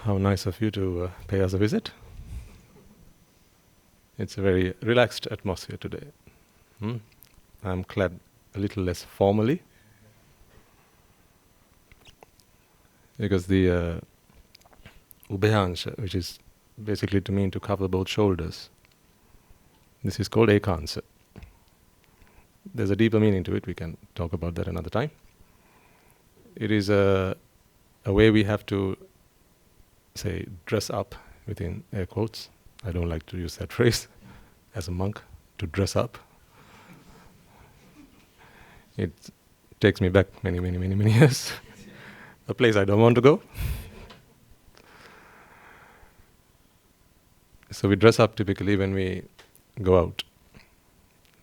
How nice of you to pay us a visit. It's a very relaxed atmosphere today. I'm clad a little less formally because the ubhayansha, which is basically to mean to cover both shoulders, this is called ekansa. There's a deeper meaning to it. We can talk about that another time. It is a way we have to, say, dress up, within air quotes. I don't like to use that phrase as a monk, to dress up. It takes me back many years. A place I don't want to go. So we dress up typically when we go out.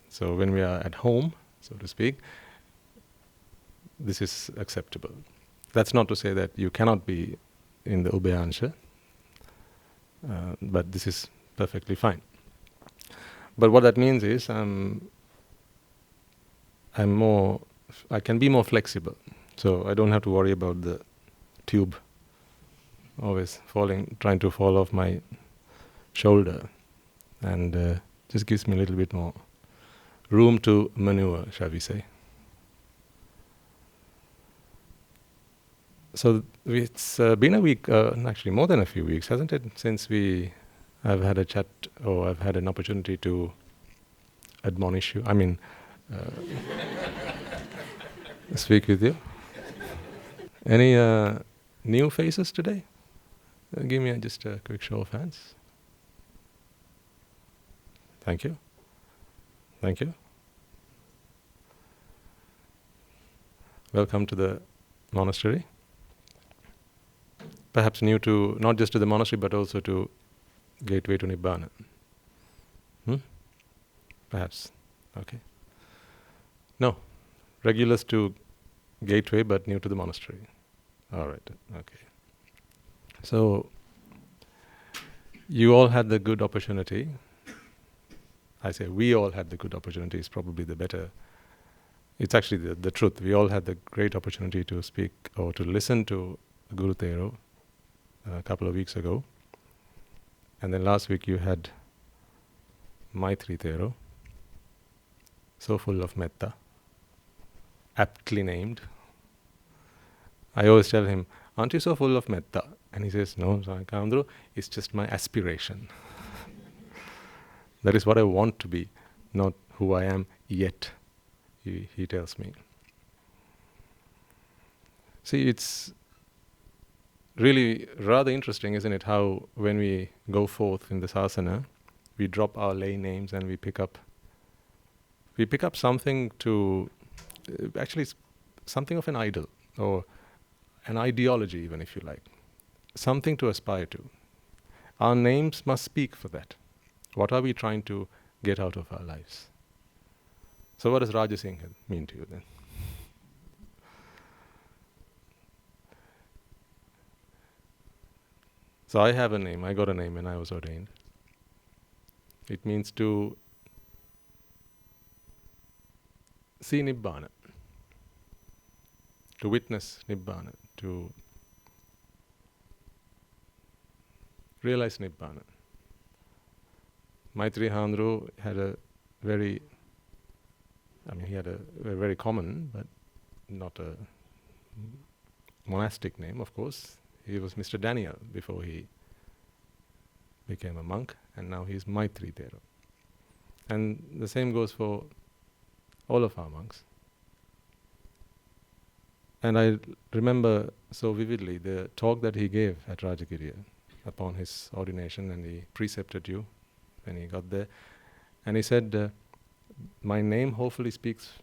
So when we are at home, so to speak, this is acceptable. That's not to say that you cannot be in the ubhayansha, but this is perfectly fine. But what that means is I can be more flexible. So I don't have to worry about the tube always trying to fall off my shoulder, and just gives me a little bit more room to maneuver, shall we say. So it's been a week, actually more than a few weeks, hasn't it, since I've had a chat, or I've had an opportunity to admonish you, speak with you. Any new faces today? Give me just a quick show of hands. Thank you. Thank you. Welcome to the monastery. Perhaps new to, not just to the monastery, but also to Gateway to Nibbāna. Perhaps. Okay. No. Regulars to Gateway, but new to the monastery. All right. Okay. So, you all had the good opportunity. I say we all had the good opportunity is probably the better. It's actually the truth. We all had the great opportunity to speak or to listen to Guru Thero a couple of weeks ago. And then last week you had Maitri Thero, so full of metta, aptly named. I always tell him, aren't you so full of metta? And he says, no, Sankandru, it's just my aspiration. That is what I want to be, not who I am yet, he tells me. See, it's really rather interesting, isn't it, how when we go forth in the sasana, we drop our lay names and we pick up something to, actually something of an idol, or an ideology even, if you like. Something to aspire to. Our names must speak for that. What are we trying to get out of our lives? So what does Rajasingha mean to you then? So I have a name, I got a name when I was ordained. It means to see Nibbāna, to witness Nibbāna, to realize Nibbāna. Maitri Handru had a very common, but not a monastic name, of course. He was Mr. Daniel before he became a monk, and now he's Maitri Thero. And the same goes for all of our monks. And I remember so vividly the talk that he gave at Rajagiriya upon his ordination, and he precepted you when he got there. And he said, my name hopefully speaks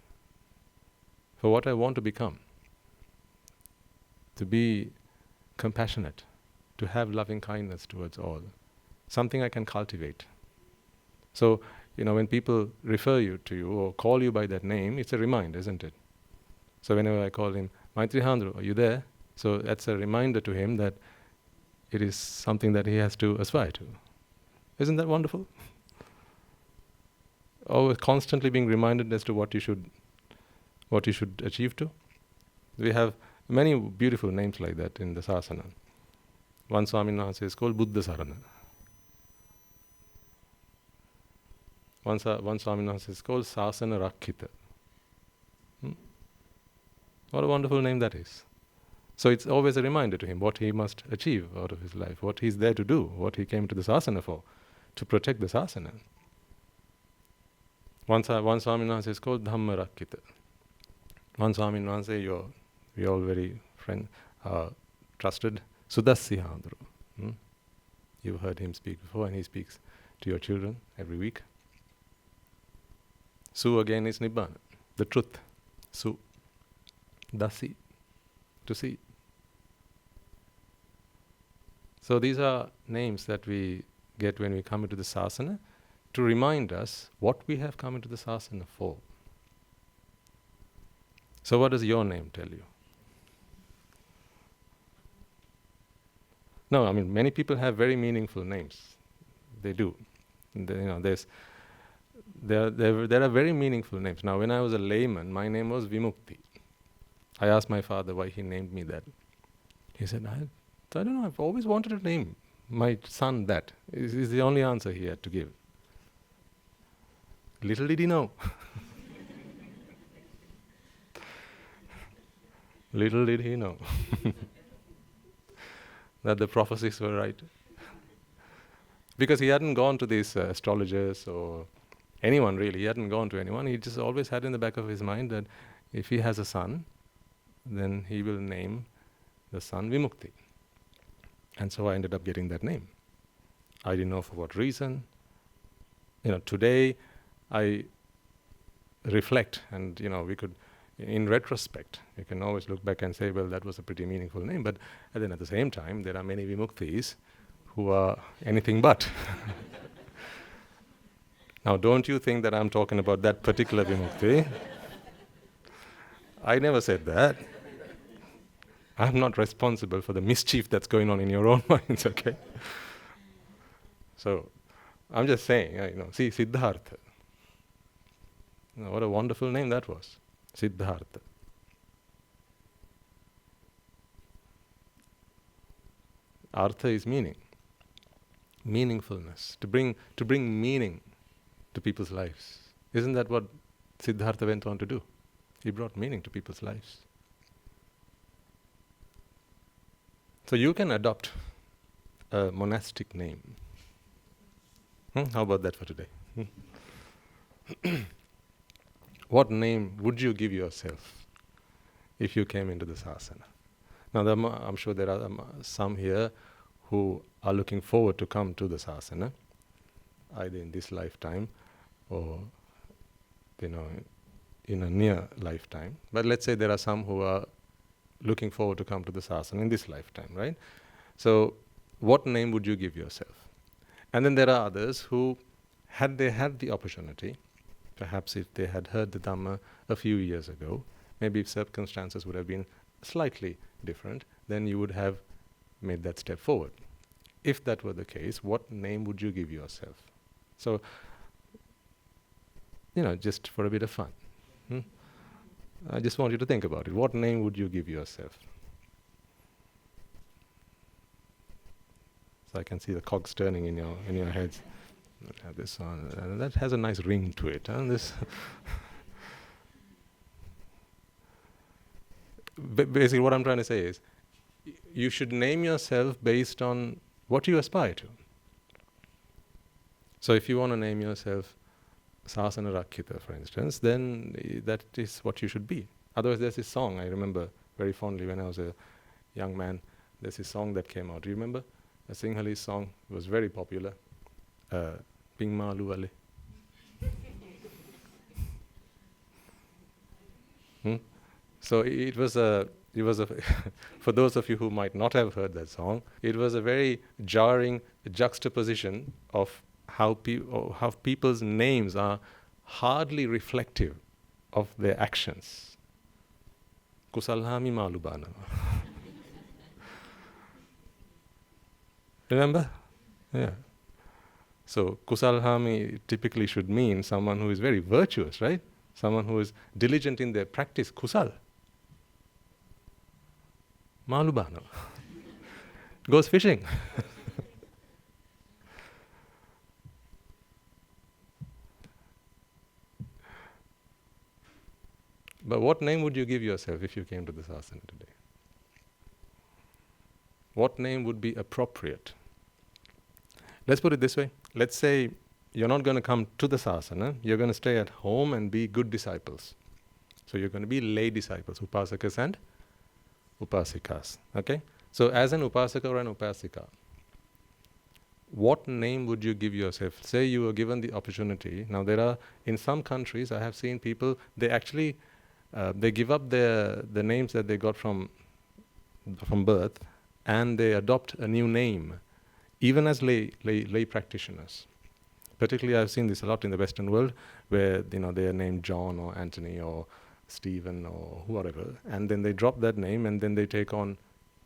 for what I want to become. To be compassionate, to have loving kindness towards all. Something I can cultivate. So, when people refer to you or call you by that name, it's a reminder, isn't it? So whenever I call him, Maitri Handru, are you there? So that's a reminder to him that it is something that he has to aspire to. Isn't that wonderful? Always constantly being reminded as to what you should achieve to. We have many beautiful names like that in the sasana. One Swamin Wahanse is called Buddha Sarana. One Swamin Wahanse is called Sasana Rakhita. What a wonderful name that is. So it's always a reminder to him what he must achieve out of his life, what he's there to do, what he came to the sasana for, to protect the sasana. One Swamin Wahanse is called Dhamma Rajagiriya. One Swamin Wahanse, we all very trusted, Sudassi Handru. You've heard him speak before, and he speaks to your children every week. Su again is Nibbāna, the truth. Su, Dasi, to see. So these are names that we get when we come into the sasana to remind us what we have come into the sasana for. So what does your name tell you? No, I mean, many people have very meaningful names. They do. There are very meaningful names. Now, when I was a layman, my name was Vimukti. I asked my father why he named me that. He said, I don't know, I've always wanted to name my son that. Is the only answer he had to give. Little did he know. Little did he know that the prophecies were right. Because he hadn't gone to these astrologers or anyone really. He hadn't gone to anyone. He just always had in the back of his mind that if he has a son, then he will name the son Vimukti. And so I ended up getting that name. I didn't know for what reason. Today I reflect, and we could, in retrospect, you can always look back and say, well, that was a pretty meaningful name. But then at the same time, there are many Vimuktis who are anything but. Now, don't you think that I'm talking about that particular Vimukti? I never said that. I'm not responsible for the mischief that's going on in your own minds, okay? So, I'm just saying, see, Siddhartha. What a wonderful name that was. Siddhartha. Artha is meaning. Meaningfulness. To bring meaning to people's lives. Isn't that what Siddhartha went on to do? He brought meaning to people's lives. So you can adopt a monastic name. How about that for today? What name would you give yourself if you came into the sasana? Now, I'm sure there are some here who are looking forward to come to the sasana, either in this lifetime or, in a near lifetime. But let's say there are some who are looking forward to come to the sasana in this lifetime, right? So, what name would you give yourself? And then there are others who, had they had the opportunity, perhaps if they had heard the Dhamma a few years ago, maybe if circumstances would have been slightly different, then you would have made that step forward. If that were the case, what name would you give yourself? So, just for a bit of fun. I just want you to think about it. What name would you give yourself? So I can see the cogs turning in your heads. This one, that has a nice ring to it. This basically what I'm trying to say is, you should name yourself based on what you aspire to. So if you want to name yourself Sasana Rakhita, for instance, then that is what you should be. Otherwise, there's this song I remember very fondly when I was a young man. There's this song that came out. Do you remember? A Sinhalese song. It was very popular. Ping Malu Wale. So it was a for those of you who might not have heard that song, it was a very jarring juxtaposition of how people's names are hardly reflective of their actions. Kusalhami Malubana. Remember? Yeah. So Kusalhami typically should mean someone who is very virtuous, right? Someone who is diligent in their practice, kusal. Malubana. goes fishing. But what name would you give yourself if you came to this asana today? What name would be appropriate? Let's put it this way. Let's say you're not going to come to the sasana, you're going to stay at home and be good disciples. So you're going to be lay disciples, upasakas and upasikas. Okay? So as an upasaka or an upasika, what name would you give yourself? Say you were given the opportunity. Now there are, in some countries, I have seen people, they actually, they give up the names that they got from birth, and they adopt a new name, even as lay practitioners. Particularly, I've seen this a lot in the Western world, where they are named John or Anthony or Stephen or whatever, and then they drop that name, and then they take on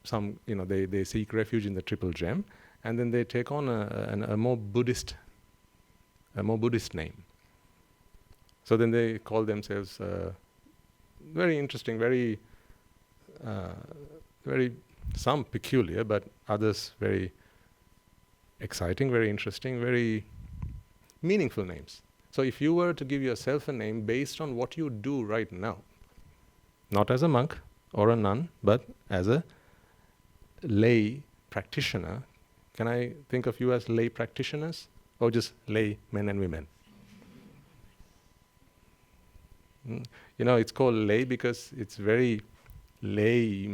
some, they seek refuge in the Triple Gem, and then they take on a more Buddhist name. So then they call themselves very interesting, very some peculiar, but others very exciting, very interesting, very meaningful names. So if you were to give yourself a name based on what you do right now, not as a monk or a nun, but as a lay practitioner, can I think of you as lay practitioners or just lay men and women? It's called lay because it's very lay.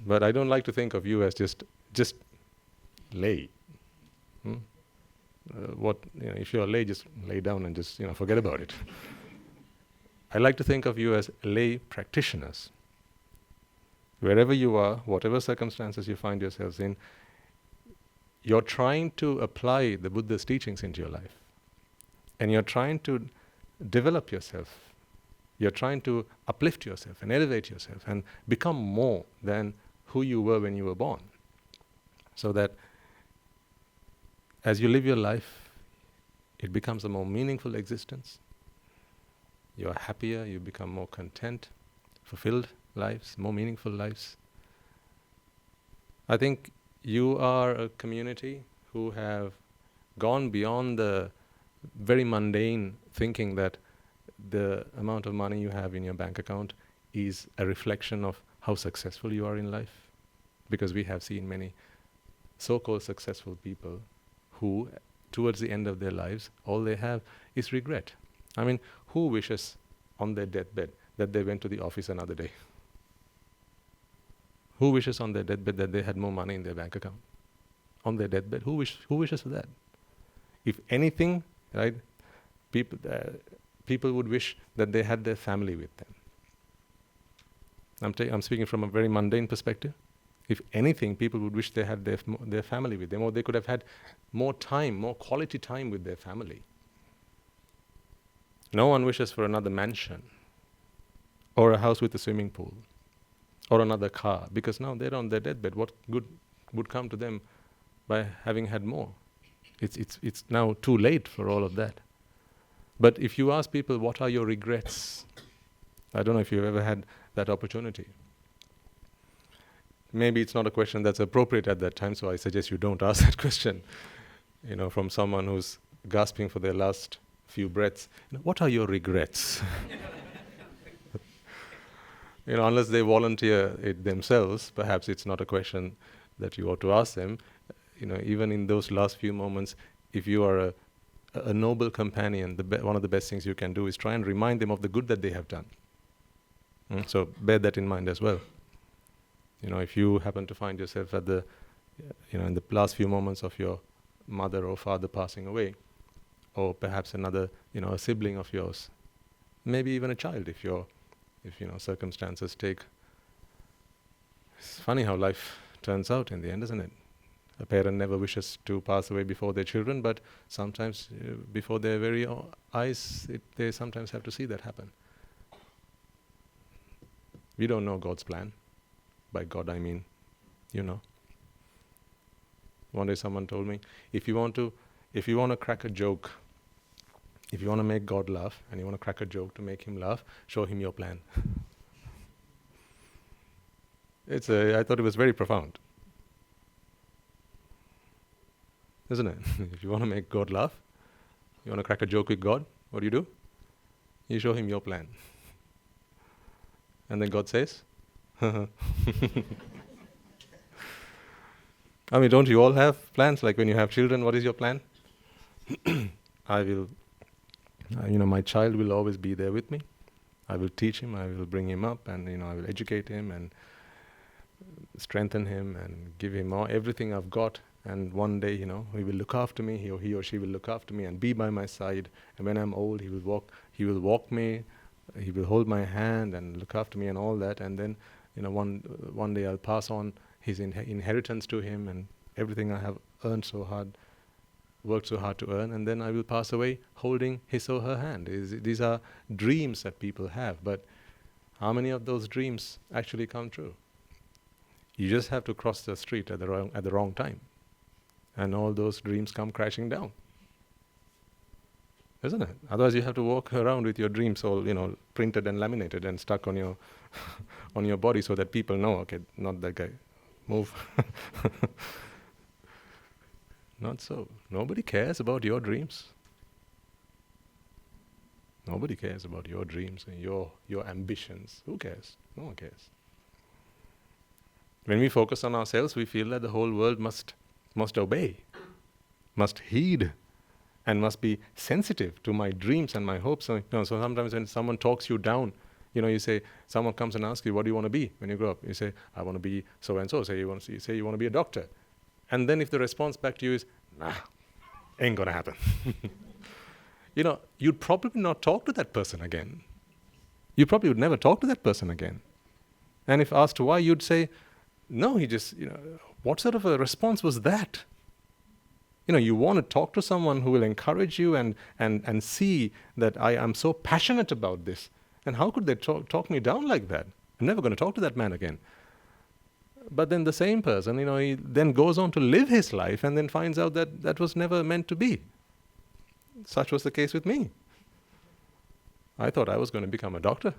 But I don't like to think of you as just lay. If you're lay, just lay down and just forget about it. I like to think of you as lay practitioners. Wherever you are, whatever circumstances you find yourselves in, you're trying to apply the Buddha's teachings into your life. And you're trying to develop yourself. You're trying to uplift yourself and elevate yourself and become more than who you were when you were born. So that as you live your life, it becomes a more meaningful existence. You're happier, you become more content, fulfilled lives, more meaningful lives. I think you are a community who have gone beyond the very mundane thinking that the amount of money you have in your bank account is a reflection of how successful you are in life. Because we have seen many so-called successful people who, towards the end of their lives, all they have is regret. I mean, who wishes on their deathbed that they went to the office another day? Who wishes on their deathbed that they had more money in their bank account? On their deathbed, who wishes for that? If anything, right, people would wish that they had their family with them. I'm speaking from a very mundane perspective. If anything, people would wish they had their family with them, or they could have had more time, more quality time with their family. No one wishes for another mansion, or a house with a swimming pool, or another car, because now they're on their deathbed. What good would come to them by having had more? It's now too late for all of that. But if you ask people, what are your regrets? I don't know if you've ever had that opportunity. Maybe it's not a question that's appropriate at that time, so I suggest you don't ask that question. From someone who's gasping for their last few breaths. What are your regrets? Unless they volunteer it themselves, perhaps it's not a question that you ought to ask them. Even in those last few moments, if you are a noble companion, one of the best things you can do is try and remind them of the good that they have done. So bear that in mind as well. If you happen to find yourself at in the last few moments of your mother or father passing away, or perhaps another, a sibling of yours, maybe even a child if circumstances take. It's funny how life turns out in the end, isn't it? A parent never wishes to pass away before their children, but sometimes before their very eyes, they sometimes have to see that happen. We don't know God's plan. By God, I mean, One day someone told me, if you want to crack a joke, if you want to make God laugh, and you want to crack a joke to make him laugh, show him your plan. I thought it was very profound. Isn't it? If you want to make God laugh, you want to crack a joke with God, what do? You show him your plan. And then God says, I mean, don't you all have plans? Like when you have children, what is your plan? I will, my child will always be there with me. I will teach him, I will bring him up, and I will educate him and strengthen him and give him everything I've got. And one day, he will look after me, he or she will look after me and be by my side. And when I'm old, he will walk me, he will hold my hand and look after me and all that. And then, one day I'll pass on his inheritance to him and everything I have earned so hard, worked so hard to earn. And then I will pass away holding his or her hand. These are dreams that people have. But how many of those dreams actually come true? You just have to cross the street at the wrong time. And all those dreams come crashing down. Isn't it? Otherwise you have to walk around with your dreams all, printed and laminated and stuck on your on your body so that people know, okay, not that guy. Move. Not so. Nobody cares about your dreams. Nobody cares about your dreams and your ambitions. Who cares? No one cares. When we focus on ourselves, we feel that the whole world must obey, must heed, and must be sensitive to my dreams and my hopes. So sometimes when someone talks you down, you say, someone comes and asks you, what do you want to be when you grow up? You say, I want to be so and so. Say you want to be a doctor. And then if the response back to you is, nah, ain't gonna happen. You'd probably not talk to that person again. You probably would never talk to that person again. And if asked why, you'd say, no, he just, what sort of a response was that? You want to talk to someone who will encourage you and see that I am so passionate about this. And how could they talk me down like that? I'm never going to talk to that man again. But then the same person, he then goes on to live his life and then finds out that that was never meant to be. Such was the case with me. I thought I was going to become a doctor.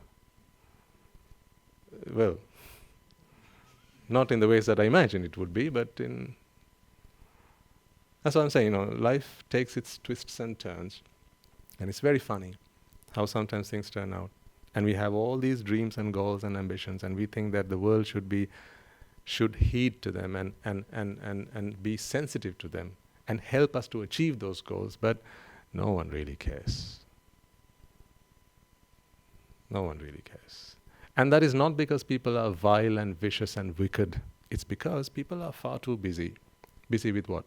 Well, not in the ways that I imagined it would be, but that's what I'm saying, life takes its twists and turns. And it's very funny how sometimes things turn out. And we have all these dreams and goals and ambitions, and we think that the world should heed to them and be sensitive to them and help us to achieve those goals, but no one really cares. No one really cares. And that is not because people are vile and vicious and wicked. It's because people are far too busy. Busy with what?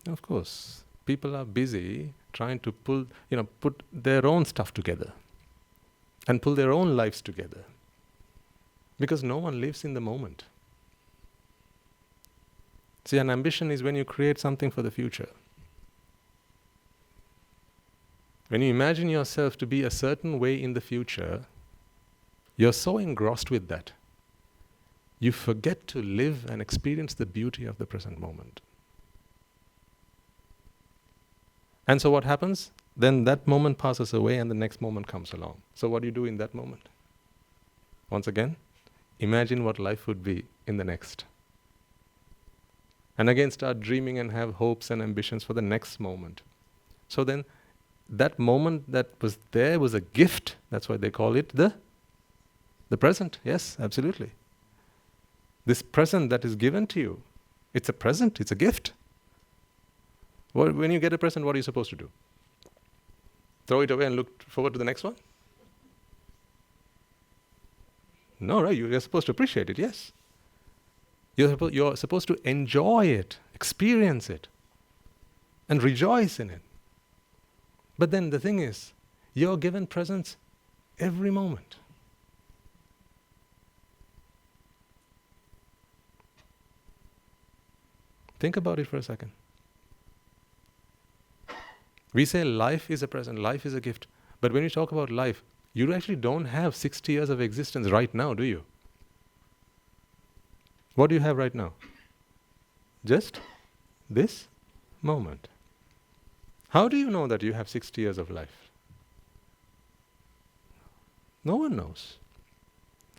Of course, people are busy trying to put their own stuff together and pull their own lives together. Because no one lives in the moment. See, an ambition is when you create something for the future. When you imagine yourself to be a certain way in the future, you're so engrossed with that, you forget to live and experience the beauty of the present moment. And so what happens? Then that moment passes away and the next moment comes along. So what do you do in that moment? Once again, imagine what life would be in the next. And again start dreaming and have hopes and ambitions for the next moment. So then that moment that was there was a gift. That's why they call it the present. Yes, absolutely. This present that is given to you, it's a present, it's a gift. When you get a present, what are you supposed to do? Throw it away and look forward to the next one? No, right? You're supposed to appreciate it, yes. You're supposed to enjoy it, experience it, and rejoice in it. But then the thing is, you're given presents every moment. Think about it for a second. We say life is a present, life is a gift. But when you talk about life, you actually don't have 60 years of existence right now, do you? What do you have right now? Just this moment. How do you know that you have 60 years of life? No one knows.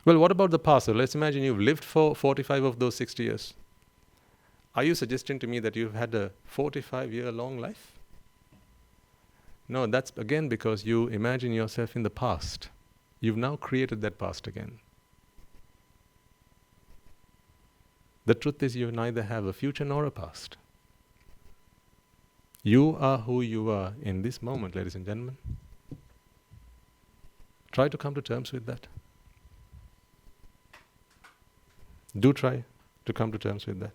Well, what about the past? So let's imagine you've lived for 45 of those 60 years. Are you suggesting to me that you've had a 45-year-long life? No, that's again because you imagine yourself in the past. You've now created that past again. The truth is you neither have a future nor a past. You are who you are in this moment, ladies and gentlemen. Try to come to terms with that. Do try to come to terms with that.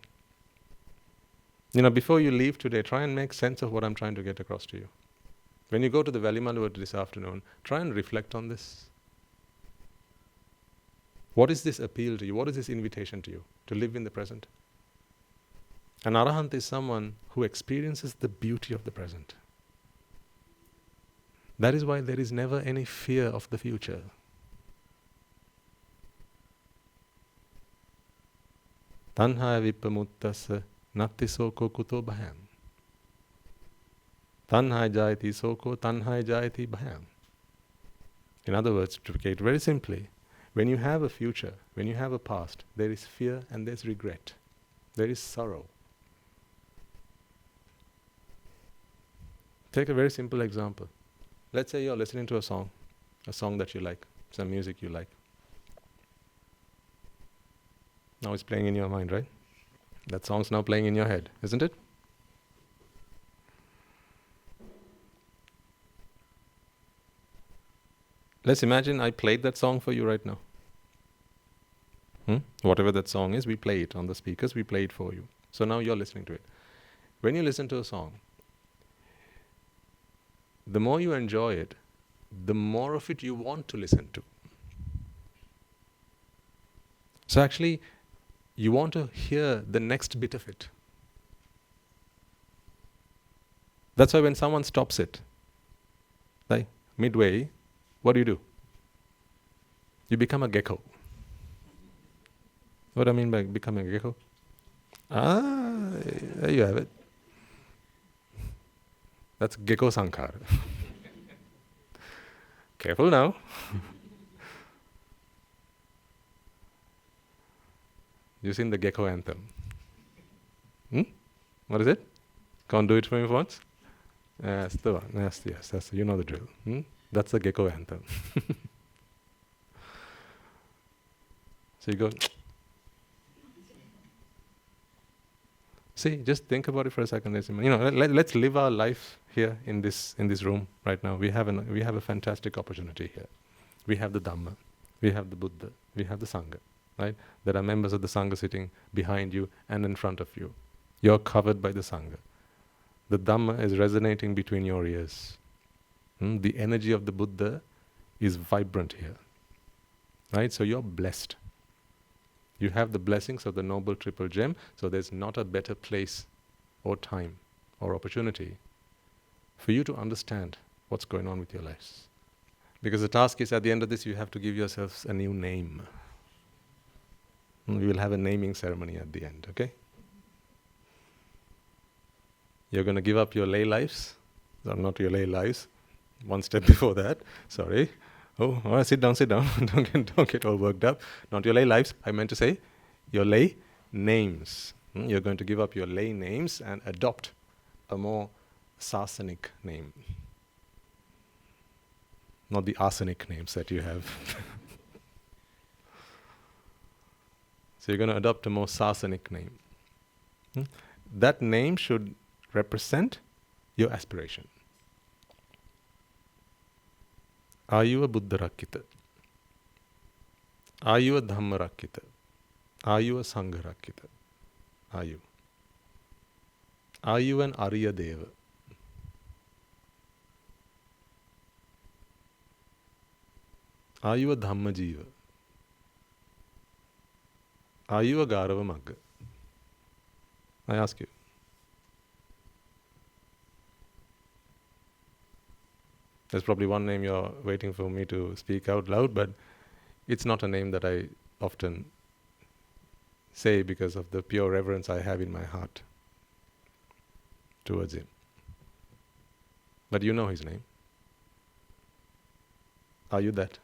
Before you leave today, try and make sense of what I'm trying to get across to you. When you go to the Valimaluva this afternoon, try and reflect on this. What is this appeal to you? What is this invitation to you? To live in the present. An Arahant is someone who experiences the beauty of the present. That is why there is never any fear of the future. Tanhaya vippamuttassa natti soko kuto bhayam. Tanhaya jayati soko tanhaya jayati bhayam. In other words, to take it very simply, when you have a future, when you have a past, there is fear and there's regret. There is sorrow. Take a very simple example. Let's say you're listening to a song that you like, some music you like. Now it's playing in your mind, right? That song's now playing in your head, isn't it? Let's imagine I played that song for you right now. Whatever that song is, we play it on the speakers, we play it for you. So now you're listening to it. When you listen to a song, the more you enjoy it, the more of it you want to listen to. So actually, you want to hear the next bit of it. That's why when someone stops it, like midway, what do? You become a gecko. What do I mean by becoming a gecko? There you have it. That's gecko sankhara. Careful now. You sing the gecko anthem. What is it? Can't do it for me once? That's the one. Yes, that's you know the drill. That's the gecko anthem. So you go. See, just think about it for a second. Let's live our life here in this room right now. We have a fantastic opportunity here. We have the Dhamma, we have the Buddha, we have the Sangha, right? There are members of the Sangha sitting behind you and in front of you. You're covered by the Sangha. The Dhamma is resonating between your ears. The energy of the Buddha is vibrant here, right? So you're blessed. You have the blessings of the Noble Triple Gem, so there's not a better place or time or opportunity for you to understand what's going on with your lives. Because the task is, at the end of this, you have to give yourselves a new name. We will have a naming ceremony at the end, okay? You're going to give up your lay lives. No, not your lay lives. One step before that. Sorry. Oh, all right, sit down. don't get all worked up. Not your lay lives. I meant to say your lay names. You're going to give up your lay names and adopt a more Sasanic name. Not the arsenic names that you have. So you're going to adopt a more Sasanic name. That name should represent your aspiration. Are you a Buddha Rakkita? Are you a Dhamma Rakkita? Are you a Sangha Rakkita? Are you? Are you an Arya Deva? Are you a Dhamma Jiva? Are you a Garava Magga? I ask you. There's probably one name you're waiting for me to speak out loud, but it's not a name that I often say because of the pure reverence I have in my heart towards him. But you know his name. Are you that?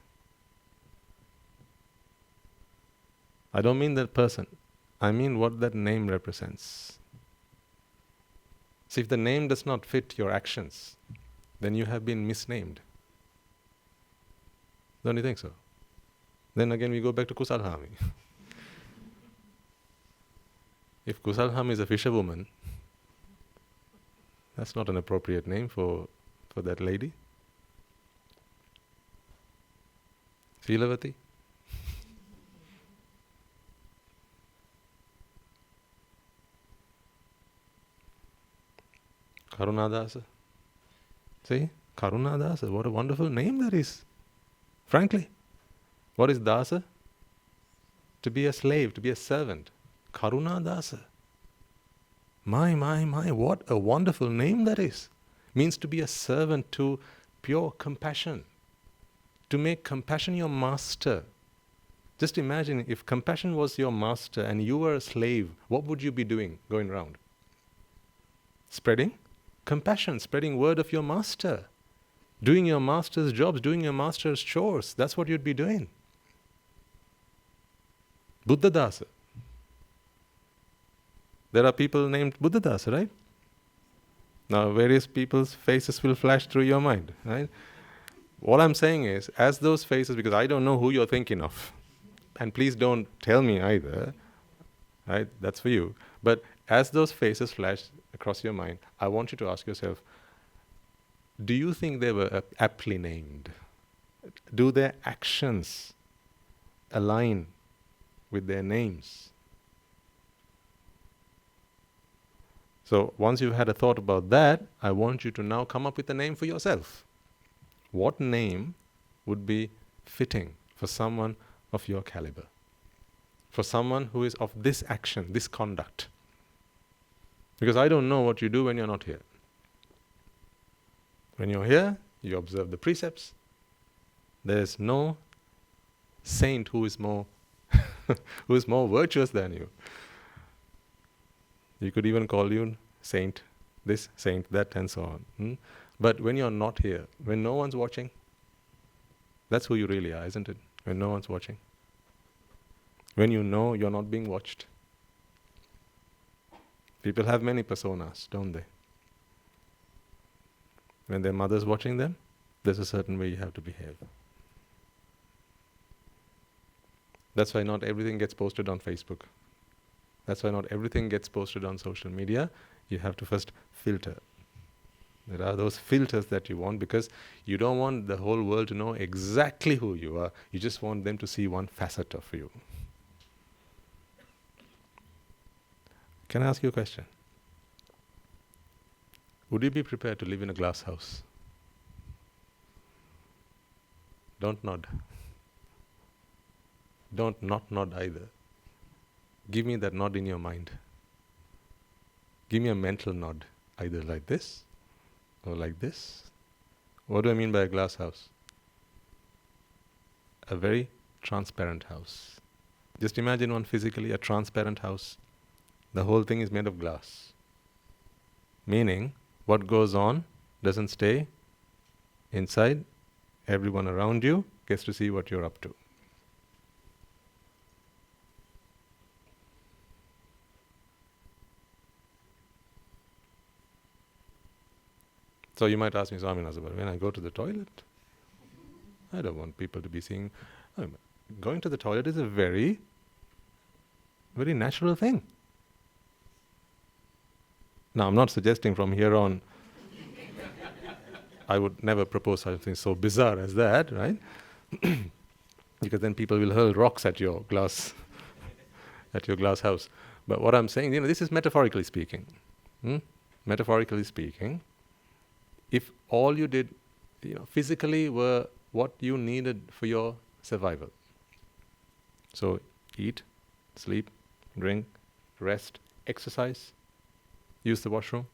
I don't mean that person. I mean what that name represents. See, if the name does not fit your actions, then you have been misnamed. Don't you think so? Then again we go back to Kusalhami. If Kusalhami is a fisherwoman, that's not an appropriate name for that lady. Silavati? Karunadasa? See? Karunadasa, what a wonderful name that is. Frankly. What is dasa? To be a slave, to be a servant. Karunadasa. My, what a wonderful name that is. Means to be a servant to pure compassion. To make compassion your master. Just imagine if compassion was your master and you were a slave, what would you be doing going around? Spreading compassion, spreading word of your master. Doing your master's jobs, doing your master's chores. That's what you'd be doing. Buddhadasa. There are people named Buddhadasa, right? Now various people's faces will flash through your mind, right? What I'm saying is, as those faces, because I don't know who you're thinking of, and please don't tell me either, right? That's for you. But as those faces flash across your mind, I want you to ask yourself, do you think they were aptly named? Do their actions align with their names? So once you've had a thought about that, I want you to now come up with a name for yourself. What name would be fitting for someone of your caliber? For someone who is of this action, this conduct? Because I don't know what you do when you're not here. When you're here, you observe the precepts. There's no saint who is more who is more virtuous than you. You could even call you saint this, saint that, and so on. But when you're not here, when no one's watching, that's who you really are, isn't it? When no one's watching. When you know you're not being watched. People have many personas, don't they? When their mother's watching them, there's a certain way you have to behave. That's why not everything gets posted on Facebook. That's why not everything gets posted on social media. You have to first filter. There are those filters that you want because you don't want the whole world to know exactly who you are. You just want them to see one facet of you. Can I ask you a question? Would you be prepared to live in a glass house? Don't nod. Don't not nod either. Give me that nod in your mind. Give me a mental nod, either like this or like this. What do I mean by a glass house? A very transparent house. Just imagine one physically, a transparent house. The whole thing is made of glass. Meaning, what goes on doesn't stay inside. Everyone around you gets to see what you're up to. So you might ask me, Swaminatha, when I go to the toilet, I don't want people to be seeing. Going to the toilet is a very, very natural thing. Now, I'm not suggesting from here on, I would never propose something so bizarre as that, right? Because then people will hurl rocks at your glass, house. But what I'm saying, this is metaphorically speaking. Metaphorically speaking, if all you did, physically were what you needed for your survival. So, eat, sleep, drink, rest, exercise, use the washroom.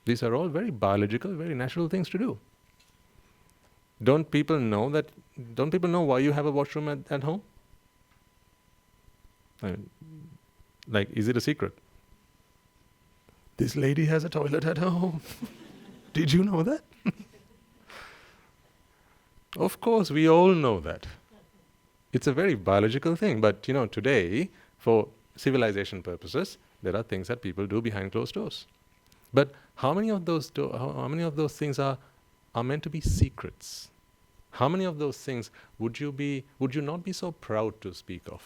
These are all very biological, very natural things to do. Don't people know why you have a washroom at home? Is it a secret? This lady has a toilet at home. Did you know that? Of course, we all know that. It's a very biological thing, but today, for civilization purposes, there are things that people do behind closed doors. But how many of those things are meant to be secrets? How many of those things would you not be so proud to speak of?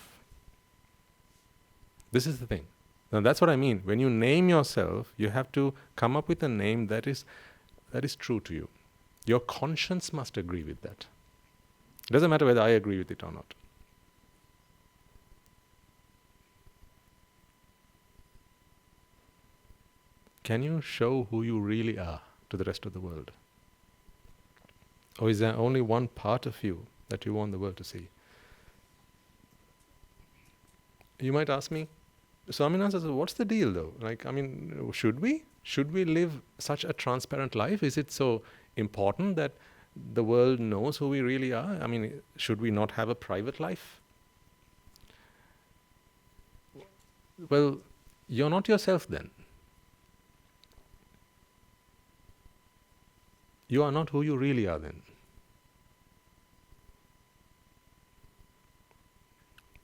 This is the thing. Now that's what I mean. When you name yourself, you have to come up with a name that is true to you. Your conscience must agree with that. It doesn't matter whether I agree with it or not. Can you show who you really are to the rest of the world? Or is there only one part of you that you want the world to see? You might ask me, Swaminathan says, what's the deal though? Should we live such a transparent life? Is it so important that the world knows who we really are? Should we not have a private life? Well, you're not yourself then. You are not who you really are then.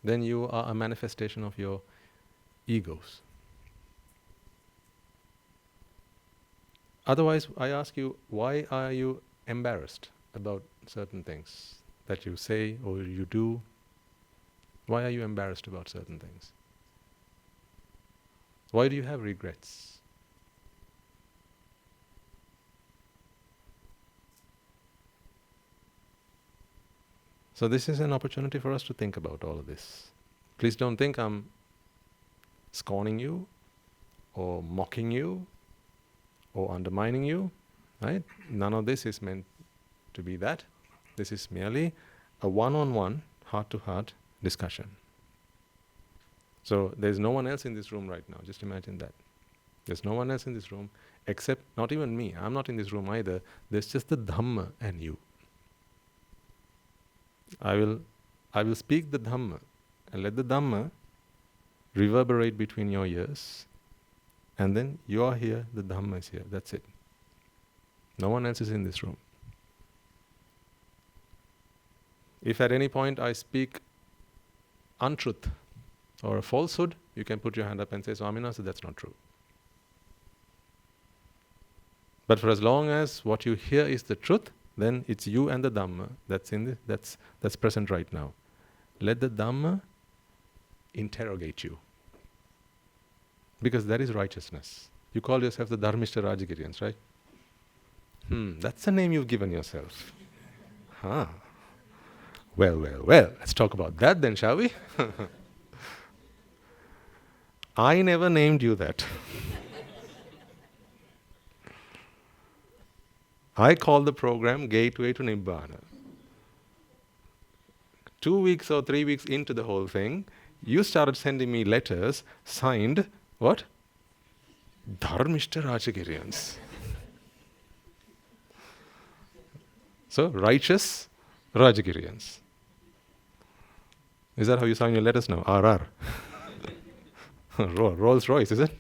Then you are a manifestation of your egos. Otherwise, I ask you, why are you embarrassed about certain things that you say or you do? Why are you embarrassed about certain things? Why do you have regrets? So this is an opportunity for us to think about all of this. Please don't think I'm scorning you or mocking you or undermining you, right? None of this is meant to be that. This is merely a one-on-one, heart-to-heart discussion. So there's no one else in this room right now. Just imagine that. There's no one else in this room except not even me. I'm not in this room either. There's just the Dhamma and you. I will speak the Dhamma and let the Dhamma reverberate between your ears, and then you are here, the Dhamma is here. That's it. No one else is in this room. If at any point I speak untruth or a falsehood, you can put your hand up and say, Swaminathan, that's not true. But for as long as what you hear is the truth, then it's you and the Dhamma that's present right now. Let the Dhamma interrogate you. Because that is righteousness. You call yourself the Dharma Rajagirians, right? That's the name you've given yourself. Well, let's talk about that then, shall we? I never named you that. I call the program Gateway to Nibbāna. 2 weeks or 3 weeks into the whole thing, you started sending me letters signed, what? Dharma Rajagirians. So, righteous Rajagirians. Is that how you sign your letters now? RR. Rolls Royce, is it?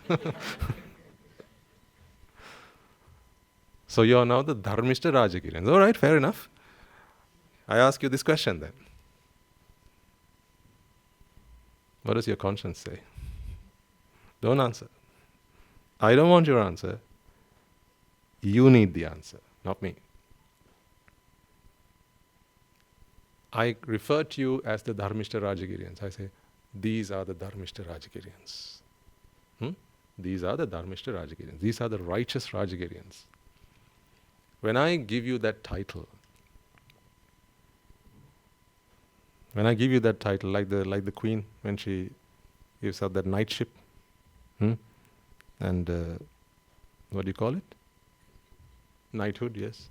So you are now the Dharma Rajagirians. All right, fair enough. I ask you this question then. What does your conscience say? Don't answer. I don't want your answer. You need the answer, not me. I refer to you as the Dharma Rajagirians. I say, these are the Dharma Rajagirians. These are the Dharma Rajagirians. These are the righteous Rajagirians. When I give you that title, like the queen when she gives out that knightship, and what do you call it? Knighthood, yes.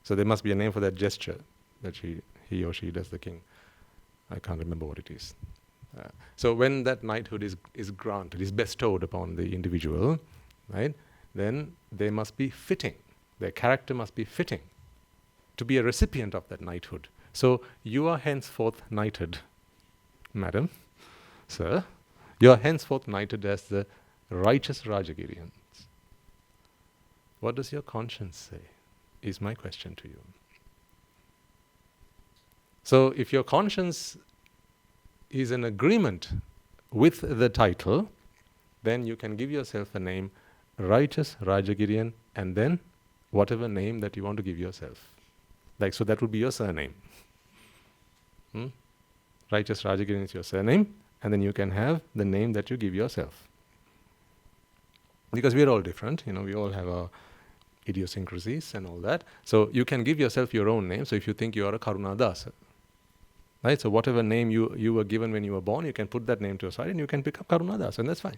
So there must be a name for that gesture that he or she does the king. I can't remember what it is. So when that knighthood is granted, is bestowed upon the individual, right? Then they must be fitting. Their character must be fitting to be a recipient of that knighthood. So you are henceforth knighted, madam, sir. You are henceforth knighted as the righteous Rajagirians. What does your conscience say? Is my question to you. So if your conscience is in agreement with the title, then you can give yourself a name, righteous Rajagirian, and then whatever name that you want to give yourself. Like, so that would be your surname. Righteous Rajagirian is your surname, and then you can have the name that you give yourself. Because we are all different, we all have our idiosyncrasies and all that. So you can give yourself your own name. So if you think you are a Karunadasa, right? So whatever name you were given when you were born, you can put that name to your side and you can pick up Karunadasa, and that's fine.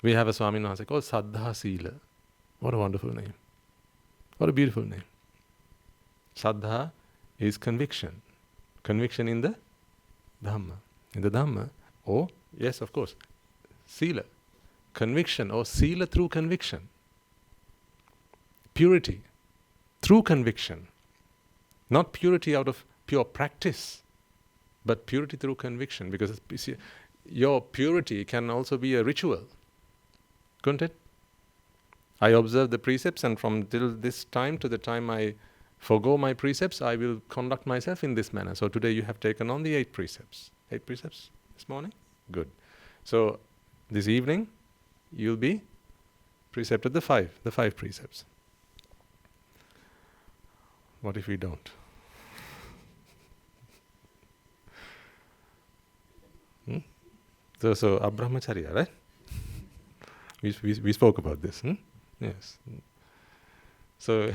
We have a Swamin Wahanse called Saddha Sila. What a wonderful name. What a beautiful name. Saddha is conviction. Conviction in the Dhamma. In the Dhamma. Oh, yes, of course. Sila. Conviction or Sila through conviction. Purity through conviction. Not purity out of pure practice, but purity through conviction. Because your purity can also be a ritual. Couldn't it? I observe the precepts, and from till this time to the time I forgo my precepts, I will conduct myself in this manner. So today you have taken on the 8 precepts. 8 precepts this morning? Good. So this evening you'll be precepted the 5 precepts. What if we don't? So Abrahmacharya, right? We spoke about this. Yes. So,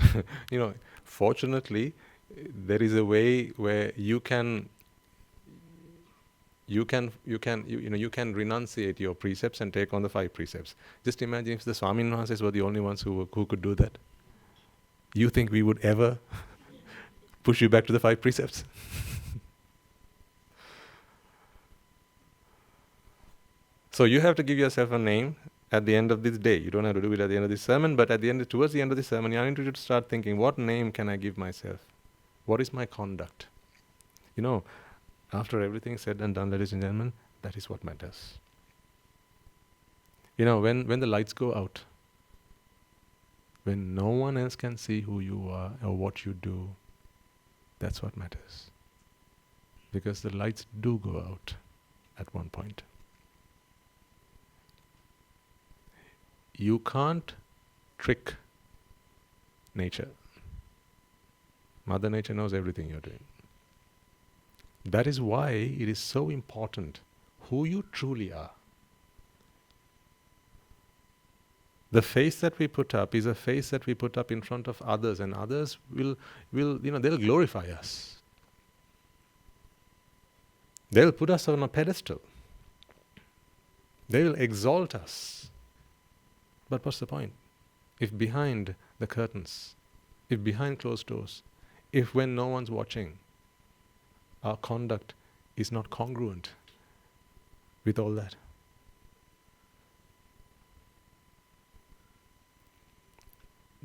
fortunately, there is a way where you can renunciate your precepts and take on the 5 precepts. Just imagine if the Swamin Wahanses were the only ones who could do that. You think we would ever push you back to the 5 precepts? So you have to give yourself a name at the end of this day. You don't have to do it at the end of this sermon, but towards the end of this sermon, you need to start thinking, what name can I give myself? What is my conduct? After everything said and done, ladies and gentlemen, that is what matters. When the lights go out, when no one else can see who you are or what you do, that's what matters. Because the lights do go out at one point. You can't trick nature. Mother Nature knows everything you're doing. That is why it is so important who you truly are. The face that we put up is a face that we put up in front of others, and others will they'll glorify us. They'll put us on a pedestal. They will exalt us. But what's the point? If behind the curtains, if behind closed doors, if when no one's watching, our conduct is not congruent with all that.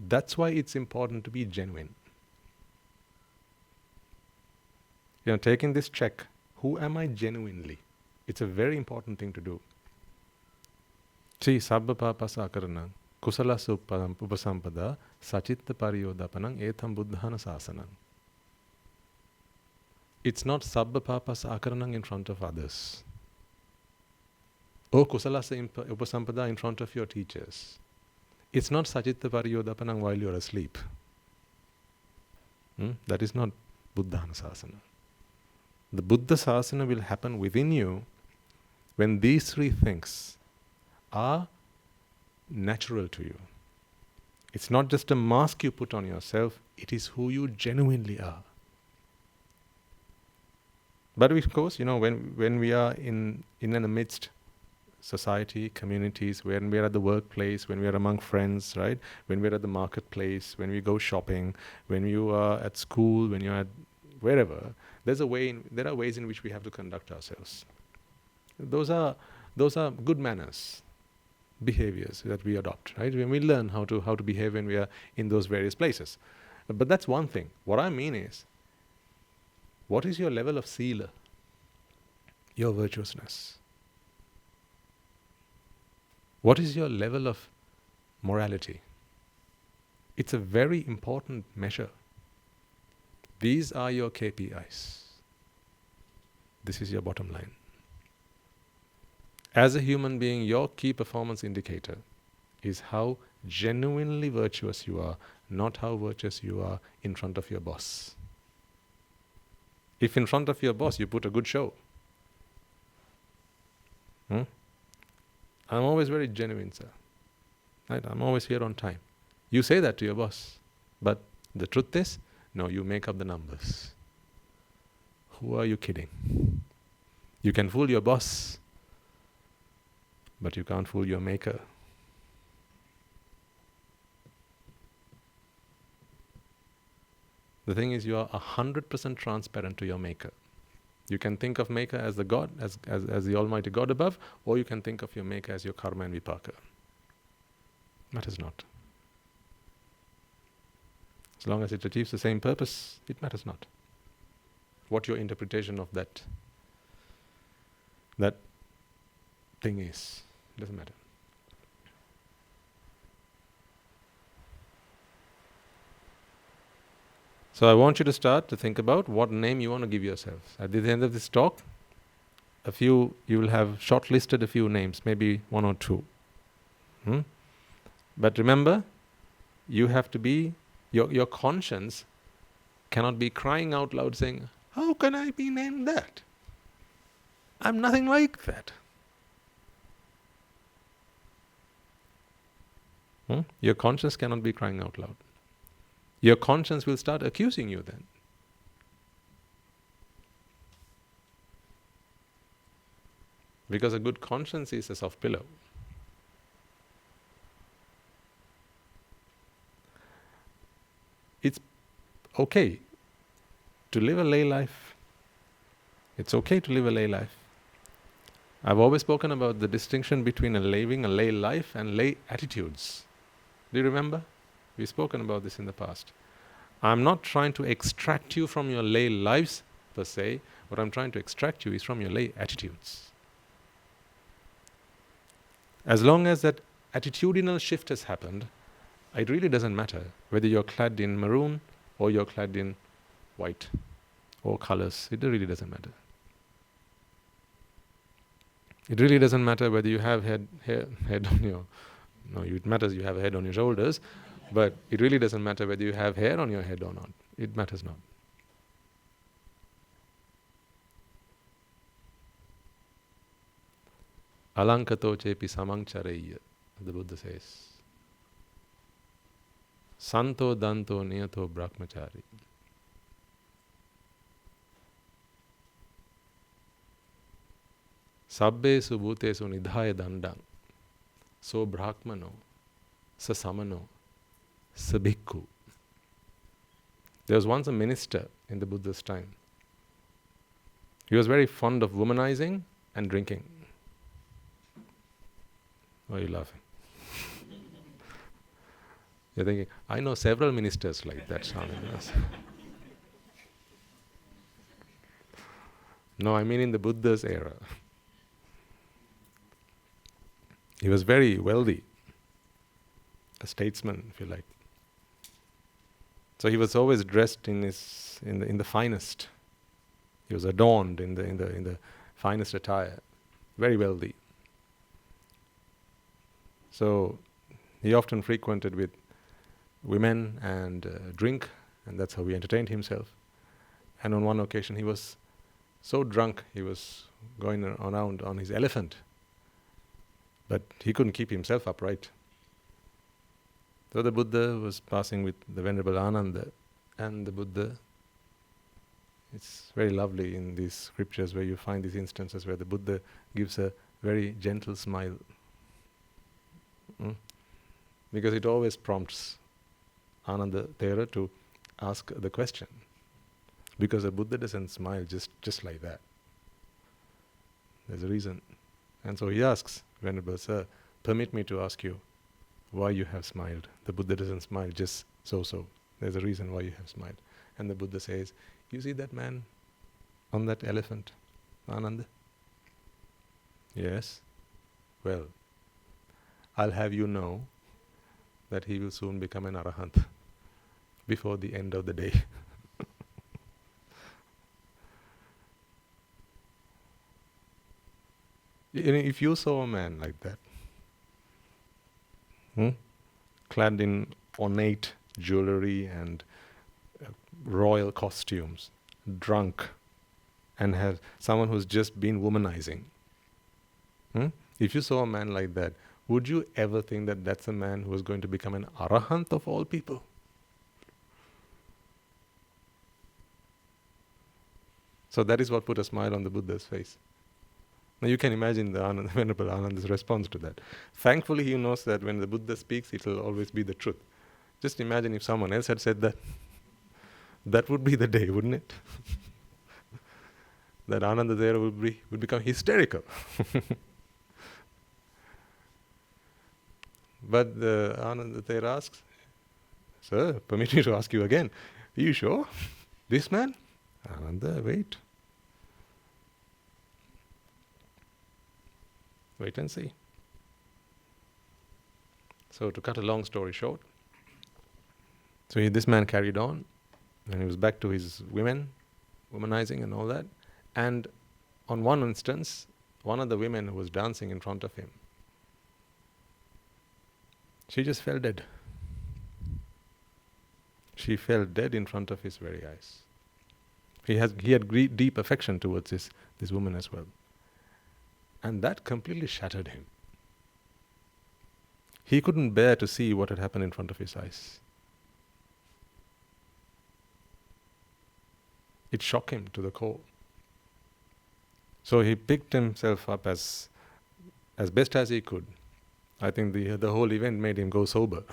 That's why it's important to be genuine. Taking this check, who am I genuinely? It's a very important thing to do. See, sabba papasa akaranang, kusalasa upasampada, sachitta pariyodapanang, etham buddhana sasanang. It's not sabba papasa akaranang in front of others. Or kusalasa upasampada in front of your teachers. It's not sachitta pariyodapanang while you're asleep. That is not buddhana sasana. The Buddha sasana will happen within you when these 3 things are natural to you. It's not just a mask you put on yourself, it is who you genuinely are. But of course, when we are in and amidst society, communities, when we are at the workplace, when we are among friends, right? When we are at the marketplace, when we go shopping, when you are at school, when you are at wherever, there are ways in which we have to conduct ourselves. Those are good manners, behaviors that we adopt, right? When we learn how to behave when we are in those various places. But that's one thing. What I mean is, what is your level of sila? Your virtuousness. What is your level of morality? It's a very important measure. These are your KPIs. This is your bottom line. As a human being, your key performance indicator is how genuinely virtuous you are, not how virtuous you are in front of your boss. If in front of your boss you put a good show, I'm always very genuine, sir. Right? I'm always here on time. You say that to your boss, but the truth is, no, you make up the numbers. Who are you kidding? You can fool your boss, but you can't fool your maker. The thing is, you are 100% transparent to your maker. You can think of maker as the God, as the Almighty God above, or you can think of your maker as your karma and vipaka. Matters not. As long as it achieves the same purpose, it matters not. What your interpretation of that thing is, it doesn't matter. So I want you to start to think about what name you want to give yourselves. At the end of this talk, you will have shortlisted a few names, maybe one or two. But remember, you have to be, your conscience cannot be crying out loud saying, how can I be named that? I'm nothing like that. Your conscience cannot be crying out loud. Your conscience will start accusing you then. Because a good conscience is a soft pillow. It's okay to live a lay life. It's okay to live a lay life. I've always spoken about the distinction between living a lay life and lay attitudes. Do you remember? We've spoken about this in the past. I'm not trying to extract you from your lay lives per se. What I'm trying to extract you is from your lay attitudes. As long as that attitudinal shift has happened, it really doesn't matter whether you're clad in maroon or you're clad in white or colors. It really doesn't matter. It really doesn't matter whether you have head on your... No, it matters you have a head on your shoulders, but it really doesn't matter whether you have hair on your head or not. It matters not. Alankato chepi samangchareya, the Buddha says. Santo danto niyato brahmachari. Sabbesu bhutesu nidhaya dandang. So brahmano, sa samano, sa bhikkhu. There was once a minister in the Buddha's time. He was very fond of womanizing and drinking. Why are you laughing? You're thinking, I know several ministers like that, Swami. No, I mean in the Buddha's era. He was very wealthy, a statesman, if you like. So he was always dressed in the finest. He was adorned in the finest attire, very wealthy. So he often frequented with women and drink, and that's how he entertained himself. And on one occasion he was so drunk, he was going around on his elephant, but he couldn't keep himself upright. So the Buddha was passing with the Venerable Ananda, and the Buddha, it's very lovely in these scriptures where you find these instances where the Buddha gives a very gentle smile. Because it always prompts Ananda Thero to ask the question. Because the Buddha doesn't smile just like that. There's a reason. And so he asks, Venerable Sir, permit me to ask you why you have smiled. The Buddha doesn't smile just so. There's a reason why you have smiled. And the Buddha says, you see that man on that elephant, Ananda? Yes. Well, I'll have you know that he will soon become an Arahant. before the end of the day. If you saw a man like that, clad in ornate jewelry and royal costumes, drunk, and has someone who's just been womanizing, if you saw a man like that, would you ever think that that's a man who is going to become an Arahant of all people? So that is what put a smile on the Buddha's face. Now you can imagine the Venerable Ananda's response to that. Thankfully he knows that when the Buddha speaks, it will always be the truth. Just imagine if someone else had said that. That would be the day, wouldn't it? That Ananda Thero would become hysterical. But the Ananda Thero asks, "Sir, permit me to ask you again. Are you sure? This man?" Ananda, wait. Wait and see. So to cut a long story short, this man carried on, and he was back to his womanizing and all that. And on one instance, one of the women who was dancing in front of him, she just fell dead. She fell dead in front of his very eyes. He had deep affection towards this woman as well. And that completely shattered him. He couldn't bear to see what had happened in front of his eyes. It shocked him to the core. So he picked himself up as best as he could. I think the whole event made him go sober.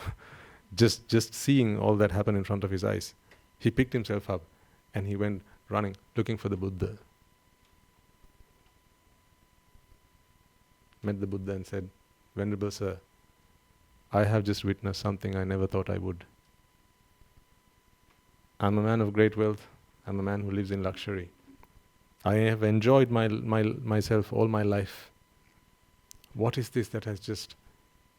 just seeing all that happen in front of his eyes. He picked himself up and he went running, looking for the Buddha. Met the Buddha and said, "Venerable Sir, I have just witnessed something I never thought I would. I'm a man of great wealth. I'm a man who lives in luxury. I have enjoyed myself all my life. What is this that has just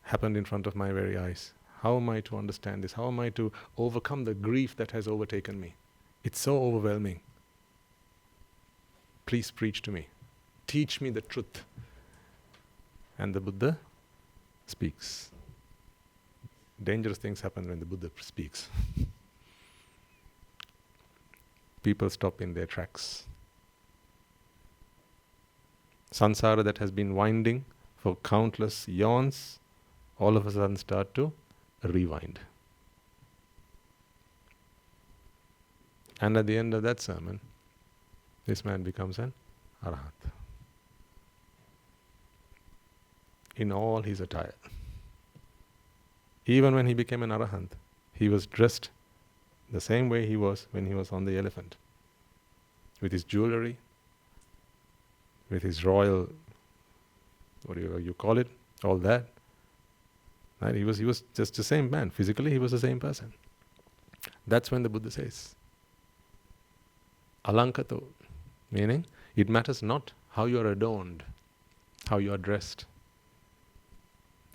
happened in front of my very eyes? How am I to understand this? How am I to overcome the grief that has overtaken me? It's so overwhelming. Please preach to me. Teach me the truth." And the Buddha speaks. Dangerous things happen when the Buddha speaks. People stop in their tracks. Sansara that has been winding for countless eons, all of a sudden start to rewind. And at the end of that sermon, this man becomes an Arahant. In all his attire. Even when he became an Arahant, he was dressed the same way he was when he was on the elephant. With his jewelry, with his royal, whatever you call it, all that. Right? He was just the same man. Physically, he was the same person. That's when the Buddha says, Alankato, meaning it matters not how you are adorned, how you are dressed.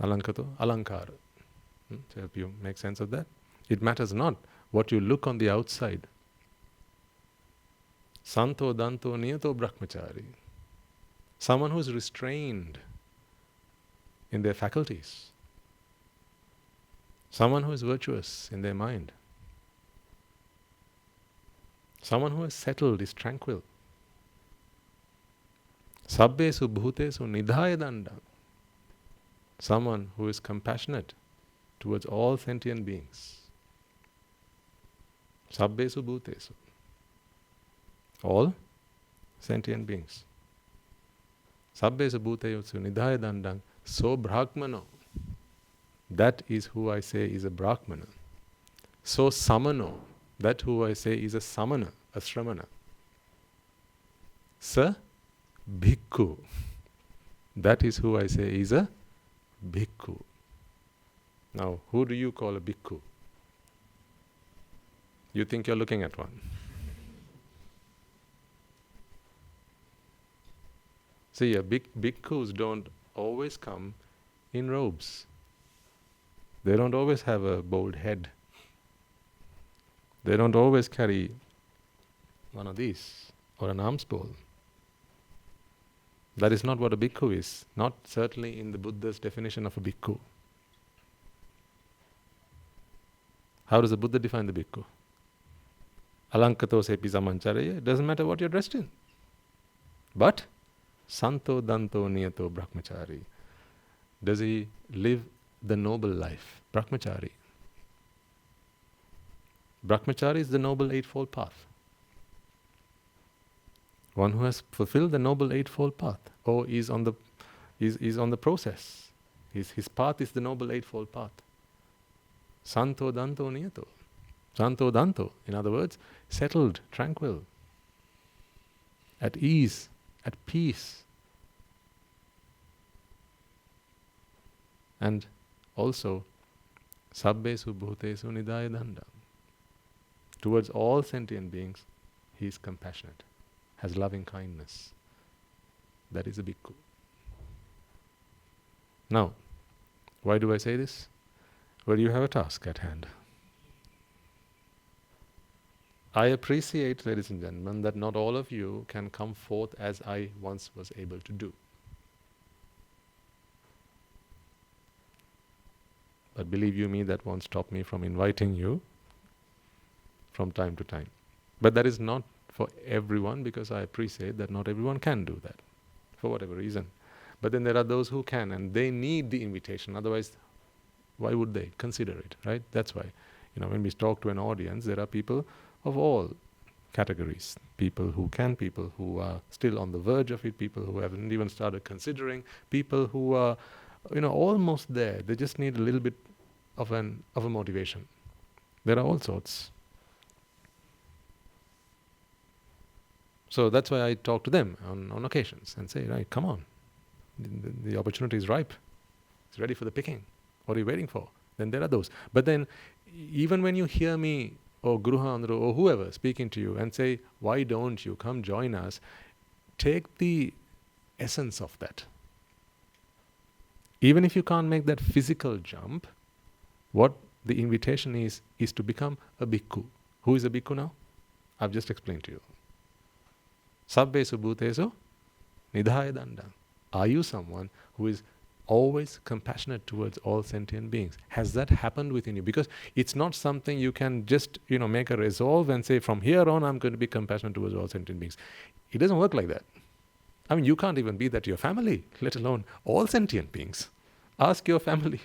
Alankato, alankara. To help you make sense of that. It matters not what you look on the outside. Santo danto niyato brahmachari. Someone who is restrained in their faculties. Someone who is virtuous in their mind. Someone who is settled, is tranquil. Sabbesu bhutesu nidhaya danda. Someone who is compassionate towards all sentient beings. Sabbesu bhutesu. All sentient beings. Sabbesu bhutesu nidhaya dandang so brahmano. That is who I say is a brahmana. So samano. That who I say is a samana, a shramana. Sa bhikkhu. That is who I say is a bhikkhu. Now, who do you call a bhikkhu? You think you're looking at one. See, bhikkhus don't always come in robes. They don't always have a bald head. They don't always carry one of these or an alms bowl. That is not what a bhikkhu is, not certainly in the Buddha's definition of a bhikkhu. How does the Buddha define the bhikkhu? Alankato sepi samancaraya, it doesn't matter what you're dressed in. But santo danto niyato brahmachari. Does he live the noble life? Brahmachari. Brahmachari is the noble eightfold path. One who has fulfilled the noble eightfold path, or is on the process. His path is the noble eightfold path. Santo danto niyato. Santo danto, in other words, settled, tranquil, at ease, at peace. And also, sabbesu bhutesu nidaya danda. Towards all sentient beings, he is compassionate, has loving kindness. That is a bhikkhu. Now, why do I say this? Well, you have a task at hand. I appreciate, ladies and gentlemen, that not all of you can come forth as I once was able to do. But believe you me, that won't stop me from inviting you from time to time. But that is not for everyone, because I appreciate that not everyone can do that, for whatever reason. But then there are those who can, and they need the invitation. Otherwise, why would they consider it, right? That's why, when we talk to an audience, there are people of all categories. People who can, people who are still on the verge of it, people who haven't even started considering, people who are, almost there. They just need a little bit of a motivation. There are all sorts. So that's why I talk to them on occasions and say, right, come on. The opportunity is ripe. It's ready for the picking. What are you waiting for? Then there are those. But then, even when you hear me, or Guruhandru, or whoever speaking to you and say, why don't you come join us? Take the essence of that. Even if you can't make that physical jump, what the invitation is to become a bhikkhu. Who is a bhikkhu now? I've just explained to you. Sabbesu bhutesu nidhaya danda. Are you someone who is always compassionate towards all sentient beings? Has that happened within you? Because it's not something you can just, make a resolve and say, from here on I'm going to be compassionate towards all sentient beings. It doesn't work like that. I mean, you can't even be that to your family, let alone all sentient beings. Ask your family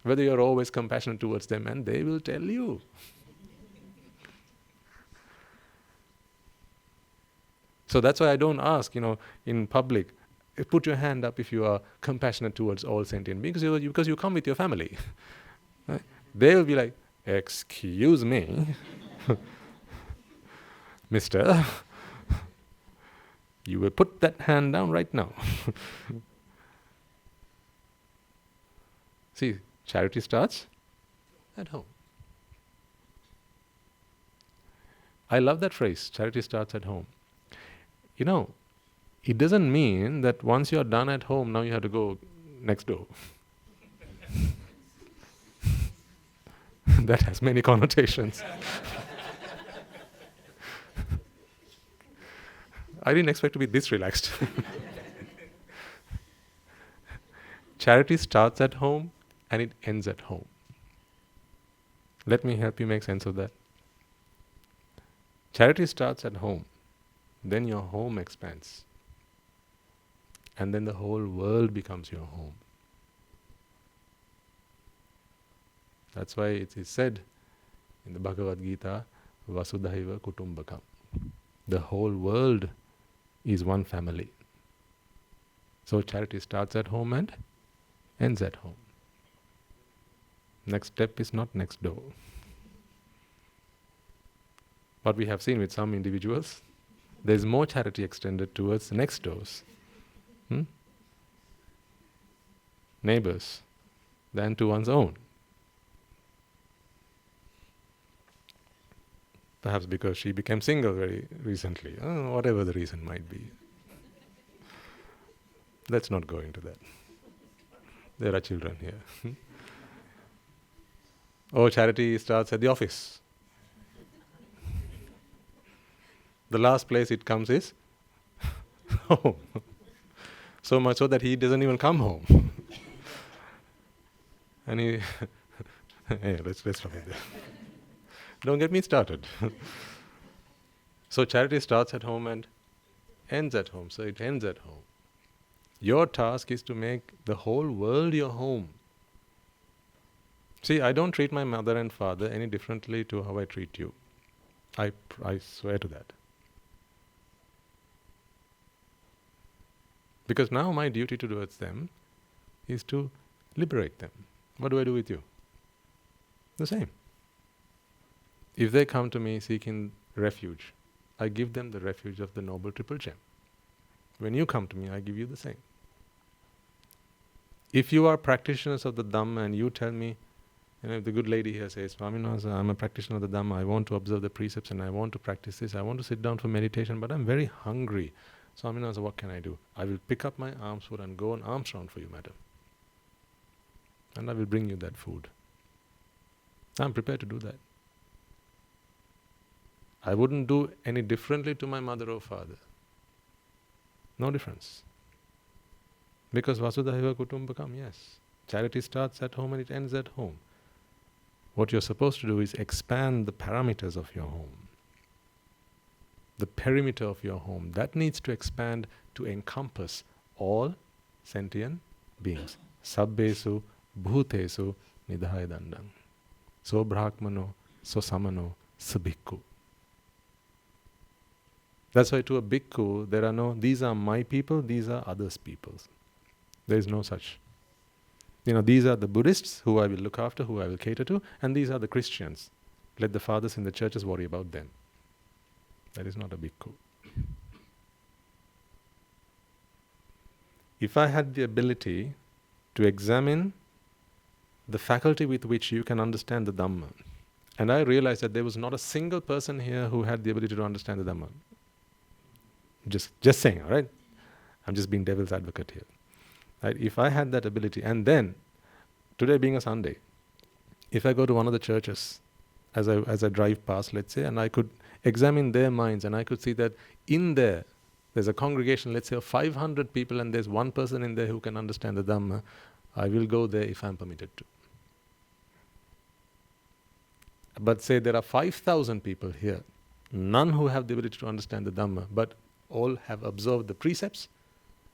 whether you're always compassionate towards them, and they will tell you. So that's why I don't ask, in public, put your hand up if you are compassionate towards all sentient beings, because you come with your family. Right? They will be like, excuse me, mister, you will put that hand down right now. See, charity starts at home. I love that phrase, charity starts at home. It doesn't mean that once you're done at home, now you have to go next door. That has many connotations. I didn't expect to be this relaxed. Charity starts at home and it ends at home. Let me help you make sense of that. Charity starts at home. Then your home expands. And then the whole world becomes your home. That's why it is said in the Bhagavad Gita, Vasudhaiva Kutumbakam. The whole world is one family. So charity starts at home and ends at home. Next step is not next door. What we have seen with some individuals, there is more charity extended towards the next doors, neighbors, than to one's own. Perhaps because she became single very recently, whatever the reason might be. Let's not go into that. There are children here. Charity starts at the office. The last place it comes is home. So much so that he doesn't even come home. And he... Hey, let's stop it there. Don't get me started. So charity starts at home and ends at home. So it ends at home. Your task is to make the whole world your home. See, I don't treat my mother and father any differently to how I treat you. I swear to that. Because now my duty towards them is to liberate them. What do I do with you? The same. If they come to me seeking refuge, I give them the refuge of the Noble Triple Gem. When you come to me, I give you the same. If you are practitioners of the Dhamma and you tell me, if the good lady here says, Swaminatha, I'm a practitioner of the Dhamma, I want to observe the precepts and I want to practice this, I want to sit down for meditation, but I'm very hungry. Swaminatha, what can I do? I will pick up my alms food and go on alms round for you, madam. And I will bring you that food. I'm prepared to do that. I wouldn't do any differently to my mother or father. No difference. Because Vasudhaiva Kutumbakam, yes. Charity starts at home and it ends at home. What you're supposed to do is expand the parameters of your home. The perimeter of your home. That needs to expand to encompass all sentient beings. Sabbesu bhutesu nidhaya dandang. So brahmano, so samano, so bhikkhu. That's why to a bhikkhu, there are no, these are my people, these are others' peoples. There is no such. These are the Buddhists who I will look after, who I will cater to, and these are the Christians. Let the fathers in the churches worry about them. That is not a bhikkhu. If I had the ability to examine the faculty with which you can understand the Dhamma, and I realized that there was not a single person here who had the ability to understand the Dhamma. Just saying, all right? I'm just being devil's advocate here. Right? If I had that ability, and then, today being a Sunday, if I go to one of the churches, as I drive past, let's say, and I could examine their minds, and I could see that in there's a congregation, let's say, of 500 people, and there's one person in there who can understand the Dhamma, I will go there if I'm permitted to. But say there are 5,000 people here, none who have the ability to understand the Dhamma, but all have observed the precepts,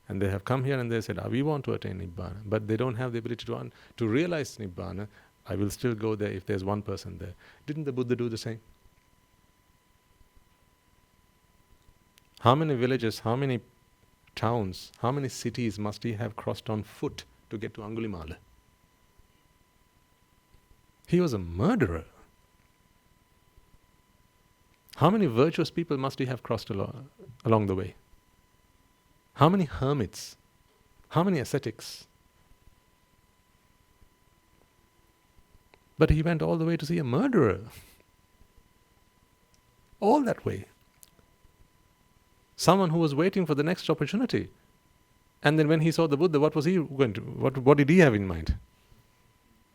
and they have come here and they said, we want to attain Nibbāna, but they don't have the ability to realize Nibbāna. I will still go there if there's one person there. Didn't the Buddha do the same? How many villages, how many towns, how many cities must he have crossed on foot to get to Angulimala? He was a murderer. How many virtuous people must he have crossed along the way? How many hermits? How many ascetics? But he went all the way to see a murderer. All that way. Someone who was waiting for the next opportunity. And then when he saw the Buddha, what was he going to, what did he have in mind?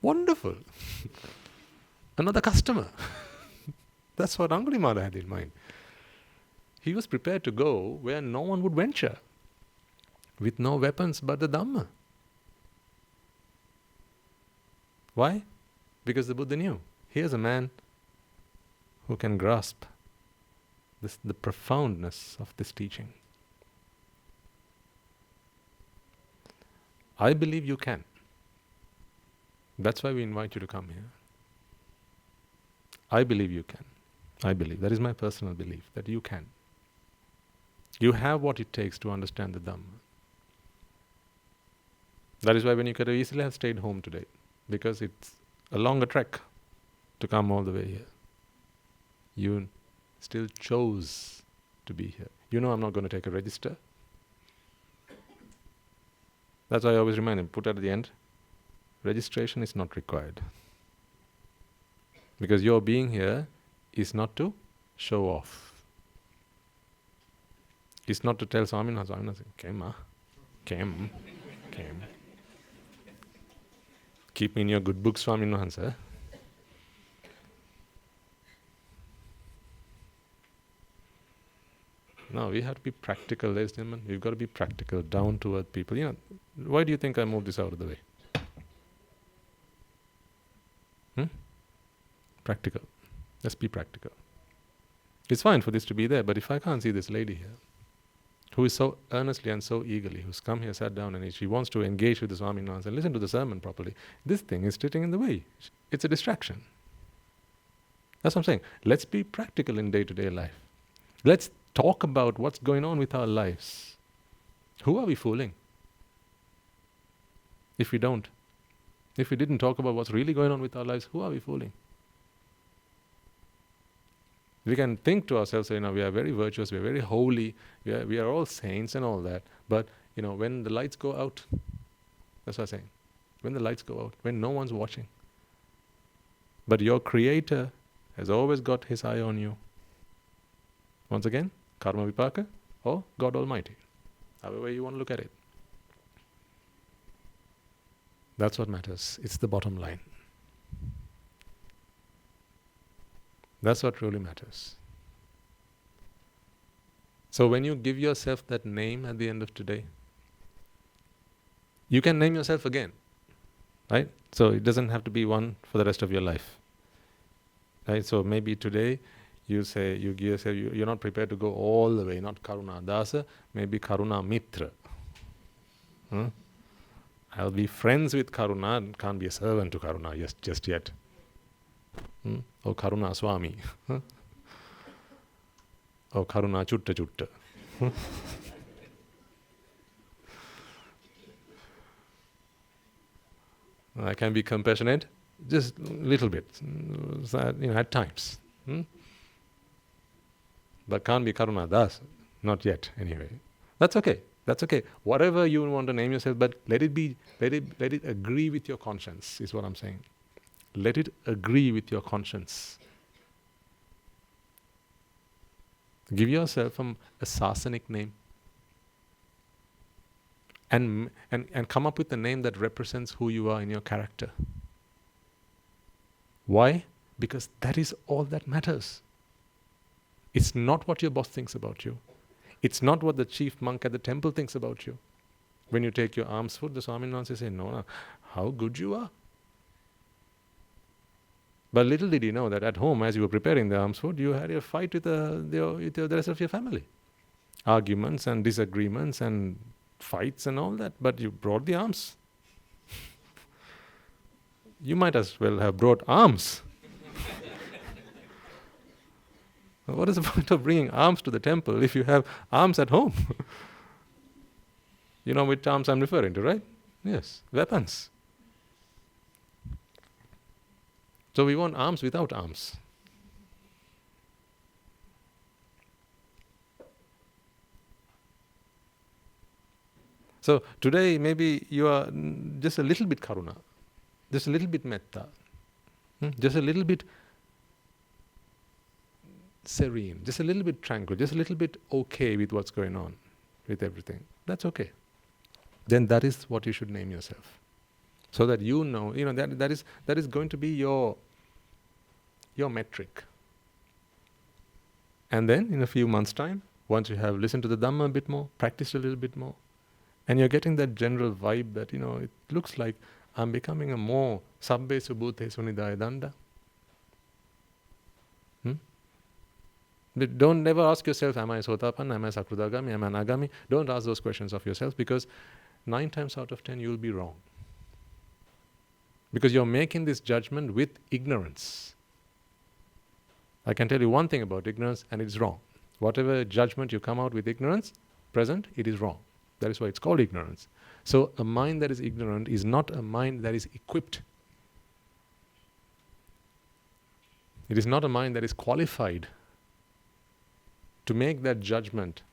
Wonderful. Another customer. That's what Angulimala had in mind. He was prepared to go where no one would venture, with no weapons but the Dhamma. Why? Because the Buddha knew, here's a man who can grasp the profoundness of this teaching. I believe you can. That's why we invite you to come here. I believe you can. I believe, that is my personal belief, that you can. You have what it takes to understand the Dhamma. That is why when you could have easily have stayed home today, because it's a longer trek to come all the way here. You still chose to be here. I'm not going to take a register. That's why I always remind him, put at the end, registration is not required. Because your being here is not to show off. It's not to tell Swaminatha, came. Keep me in your good books, Swaminatha. No, we have to be practical, ladies and gentlemen. We've got to be practical, down to earth people. Why do you think I moved this out of the way? Practical. Let's be practical. It's fine for this to be there, but if I can't see this lady here, who is so earnestly and so eagerly, who's come here, sat down, and she wants to engage with the Swaminathan and listen to the sermon properly, this thing is sitting in the way. It's a distraction. That's what I'm saying. Let's be practical in day-to-day life. Let's talk about what's going on with our lives. Who are we fooling? If we don't. If we didn't talk about what's really going on with our lives, who are we fooling? We can think to ourselves, we are very virtuous, we are very holy, we are all saints and all that. But, when the lights go out, that's what I'm saying. When the lights go out, when no one's watching. But your Creator has always got His eye on you. Once again, Karma Vipaka or God Almighty. However you want to look at it. That's what matters. It's the bottom line. That's what really matters. So when you give yourself that name at the end of today, you can name yourself again, right? So it doesn't have to be one for the rest of your life, right? So maybe today you give yourself, you're not prepared to go all the way, not Karuna Dasa, maybe Karuna Mitra. I'll be friends with Karuna, can't be a servant to Karuna just yet. Or Karuna Swami. Or Karuna Chutta Chutta. I can be compassionate, just a little bit, at times. But can't be Karuna Das, not yet anyway. That's okay. That's okay. Whatever you want to name yourself, but let it agree with your conscience, is what I'm saying. Let it agree with your conscience. Give yourself a Sasanic name. And come up with a name that represents who you are in your character. Why? Because that is all that matters. It's not what your boss thinks about you. It's not what the chief monk at the temple thinks about you. When you take your alms food, the Swaminathan say, no, how good you are. But little did you know that at home, as you were preparing the alms food, you had a fight with the rest of your family. Arguments and disagreements and fights and all that, but you brought the alms. You might as well have brought alms. What is the point of bringing alms to the temple if you have alms at home? You know which alms I'm referring to, right? Yes, weapons. So we want alms without alms. So today maybe you are just a little bit karuna, just a little bit metta, just a little bit serene, just a little bit tranquil, just a little bit okay with what's going on, with everything. That's okay. Then that is what you should name yourself. So that you know that is going to be your metric. And then in a few months' time, once you have listened to the Dhamma a bit more, practiced a little bit more, and you're getting that general vibe that, it looks like I'm becoming a more sabbe subhutesu nidaya danda. But never ask yourself, am I Sotapanna, am I Sakrudagami, am I Anagami? Don't ask those questions of yourself, because 9 times out of 10 you'll be wrong. Because you're making this judgment with ignorance. I can tell you one thing about ignorance, and it's wrong. Whatever judgment you come out with ignorance, present, it is wrong. That is why it's called ignorance. So a mind that is ignorant is not a mind that is equipped. It is not a mind that is qualified to make that judgment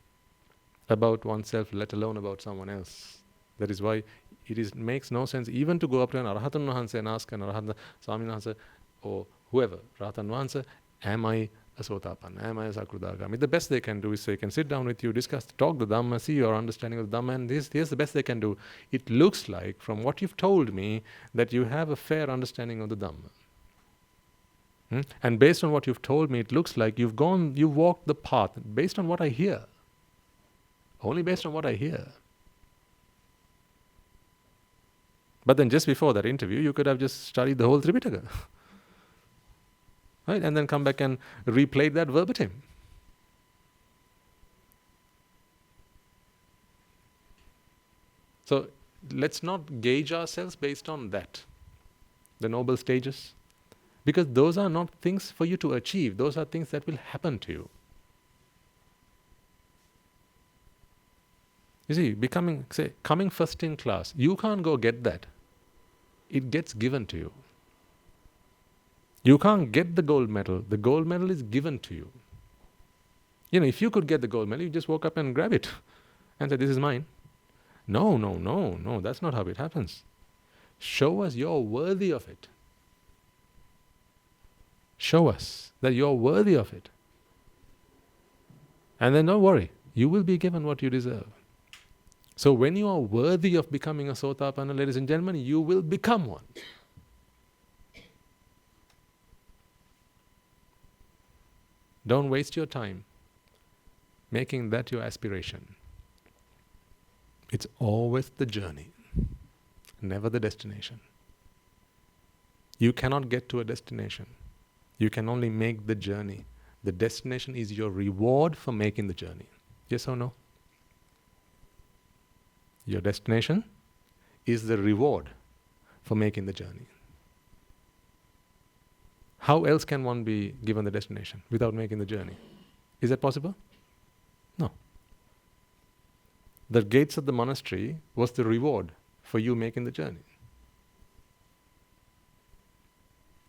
about oneself, let alone about someone else. That is why makes no sense even to go up to an Arahatan Vahansa and ask an Arahanta Swaminathan or whoever, Arahatan Vahansa, am I a Sotapanna, am I a Sakrudagami? The best they can do is they can sit down with you, discuss, talk the Dhamma, see your understanding of the Dhamma, and here's the best they can do. It looks like, from what you've told me, that you have a fair understanding of the Dhamma. And based on what you've told me, it looks like you've walked the path, based on what I hear. only based on what I hear. But then just before that interview, you could have just studied the whole Tripitaka. Right? And then come back and replay that verbatim. So let's not gauge ourselves based on that, the noble stages, because those are not things for you to achieve. Those are things that will happen to you. You see, coming first in class, you can't go get that. It gets given to you. You can't get the gold medal. The gold medal is given to you. If you could get the gold medal, you just walk up and grab it and say, this is mine. No, that's not how it happens. Show us you're worthy of it. Show us that you're worthy of it. And then don't worry, you will be given what you deserve. So when you are worthy of becoming a Sotapanna, ladies and gentlemen, you will become one. Don't waste your time making that your aspiration. It's always the journey, never the destination. You cannot get to a destination. You can only make the journey. The destination is your reward for making the journey. Yes or no? Your destination is the reward for making the journey. How else can one be given the destination without making the journey? Is that possible? No. The gates of the monastery was the reward for you making the journey.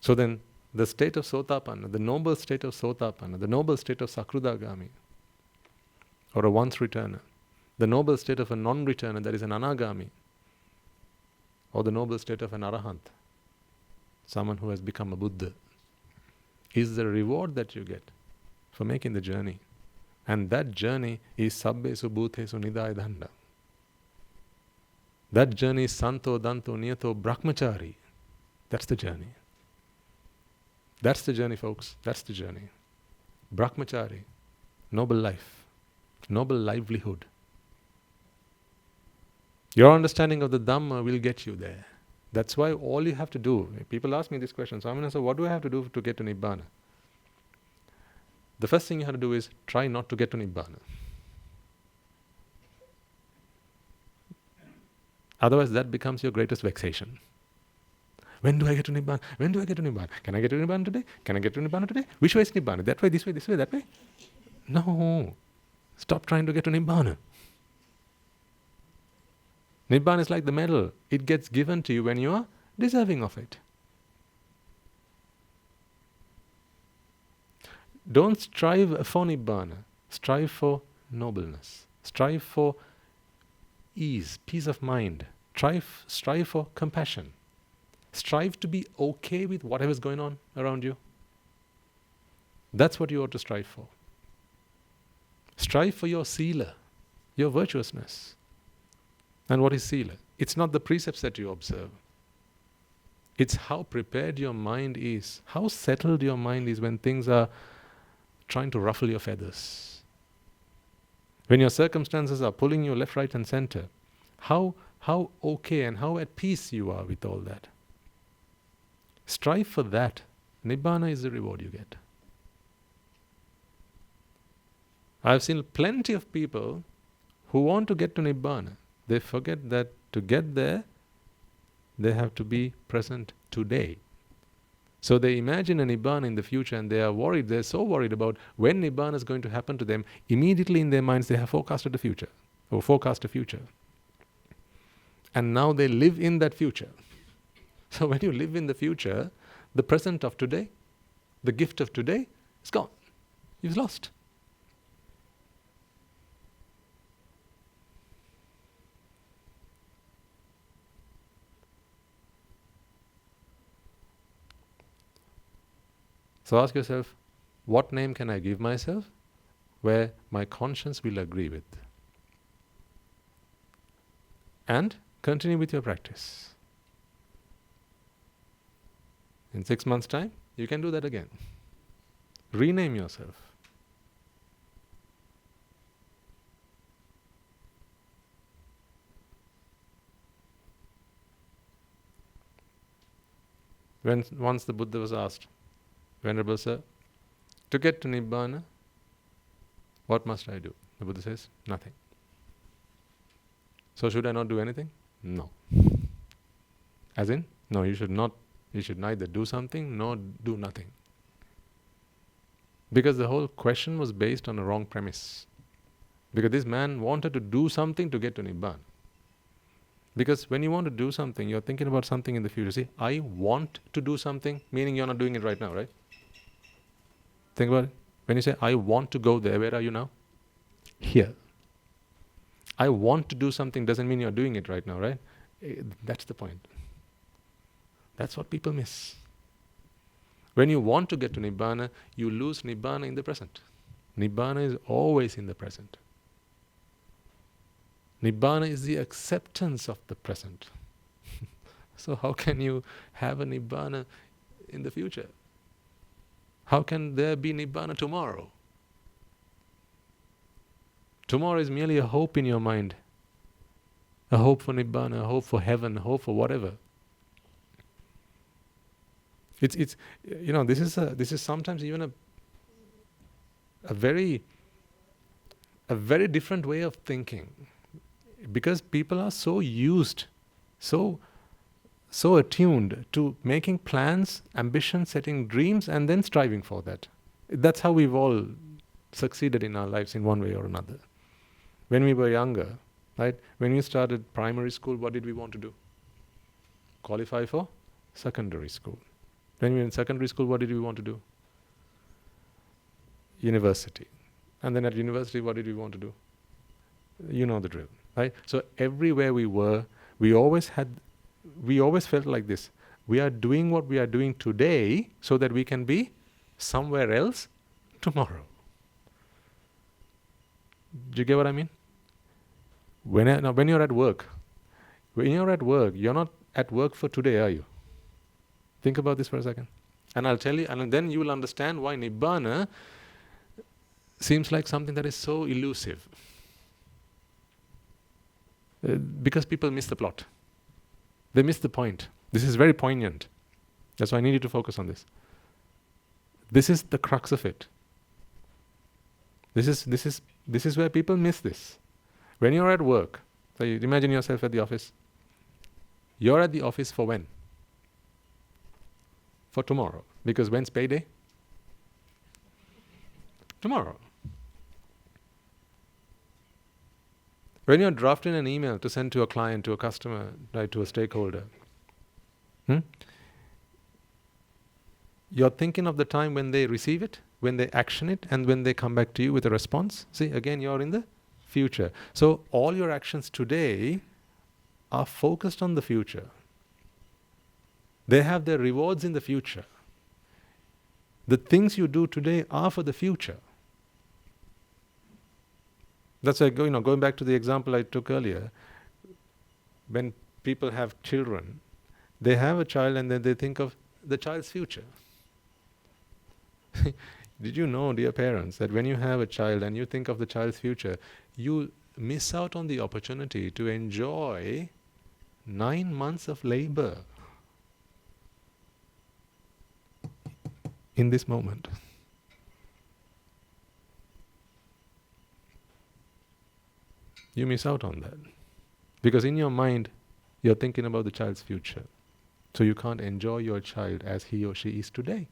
So then, the state of Sotapanna, the noble state of Sotapanna, the noble state of Sakrudagami, or a once returner, the noble state of a non-returner, that is an Anagami, or the noble state of an Arahant, someone who has become a Buddha, is the reward that you get for making the journey. And that journey is Sabbesu Bhutesu Nidaya Danda. That journey is Santo Danto Niyato Brahmachari. That's the journey. That's the journey, folks. That's the journey. Brahmachari, noble life, noble livelihood. Your understanding of the Dhamma will get you there. That's why all you have to do, people ask me this question, Swamina, so what do I have to do to get to Nibbāna? The first thing you have to do is try not to get to Nibbāna. Otherwise that becomes your greatest vexation. When do I get to Nibbāna? When do I get to Nibbāna? Can I get to Nibbāna today? Can I get to Nibbāna today? Which way is Nibbāna? That way, this way, that way? No. Stop trying to get to Nibbāna. Nibbāna is like the medal. It gets given to you when you are deserving of it. Don't strive for Nibbāna. Strive for nobleness. Strive for ease, peace of mind. Strive for compassion. Strive to be okay with whatever is going on around you. That's what you ought to strive for. Strive for your sila, your virtuousness. And what is sila? It's not the precepts that you observe. It's how prepared your mind is, how settled your mind is when things are trying to ruffle your feathers. When your circumstances are pulling you left, right and center, how okay and how at peace you are with all that. Strive for that. Nibbāna is the reward you get. I've seen plenty of people who want to get to Nibbāna. They forget that to get there, they have to be present today. So they imagine a Nibbāna in the future and they are worried, they're so worried about when Nibbāna is going to happen to them, immediately in their minds they have forecasted the future, or forecast a future. And now they live in that future. So when you live in the future, the present of today, the gift of today is gone. You've lost. So ask yourself, what name can I give myself where my conscience will agree with? And continue with your practice. In 6 months' time, you can do that again. Rename yourself. Once the Buddha was asked, Venerable Sir, to get to Nibbāna, what must I do? The Buddha says, nothing. So should I not do anything? No. As in, no, you should neither do something nor do nothing. Because the whole question was based on a wrong premise. Because this man wanted to do something to get to Nibbāna. Because when you want to do something, you're thinking about something in the future. See, I want to do something, meaning you're not doing it right now, right? Think about it. When you say, I want to go there, where are you now? Here. I want to do something doesn't mean you're doing it right now, right? That's the point. That's what people miss. When you want to get to Nibbāna, you lose Nibbāna in the present. Nibbāna is always in the present. Nibbāna is the acceptance of the present. So how can you have a Nibbāna in the future? How can there be Nibbāna tomorrow? Tomorrow is merely a hope in your mind. A hope for Nibbāna, a hope for heaven, a hope for whatever. This is sometimes even a very different way of thinking, because people are so used, so attuned to making plans, ambitions, setting dreams, and then striving for that. That's how we've all succeeded in our lives in one way or another. When we were younger, right? When we started primary school, what did we want to do? Qualify for secondary school. When we were in secondary school, what did we want to do? University. And then at university, what did we want to do? You know the drill, right? So everywhere we were, we always felt like this. We are doing what we are doing today so that we can be somewhere else tomorrow. Do you get what I mean? When you're at work, you're not at work for today, are you? Think about this for a second. And I'll tell you, and then you will understand why Nibbāna seems like something that is so elusive. Because people miss the plot. They miss the point. This is very poignant. That's why I need you to focus on this. This is the crux of it. This is where people miss this. When you're at work, so you imagine yourself at the office. You're at the office for when? For tomorrow. Because when's payday? Tomorrow. When you're drafting an email to send to a client, to a customer, right, to a stakeholder, you're thinking of the time when they receive it, when they action it, and when they come back to you with a response. See, again, you're in the future. So all your actions today are focused on the future. They have their rewards in the future. The things you do today are for the future. That's why, going back to the example I took earlier, when people have children, they have a child and then they think of the child's future. Did you know, dear parents, that when you have a child and you think of the child's future, you miss out on the opportunity to enjoy 9 months of labor in this moment. You miss out on that. Because in your mind, you're thinking about the child's future. So you can't enjoy your child as he or she is today.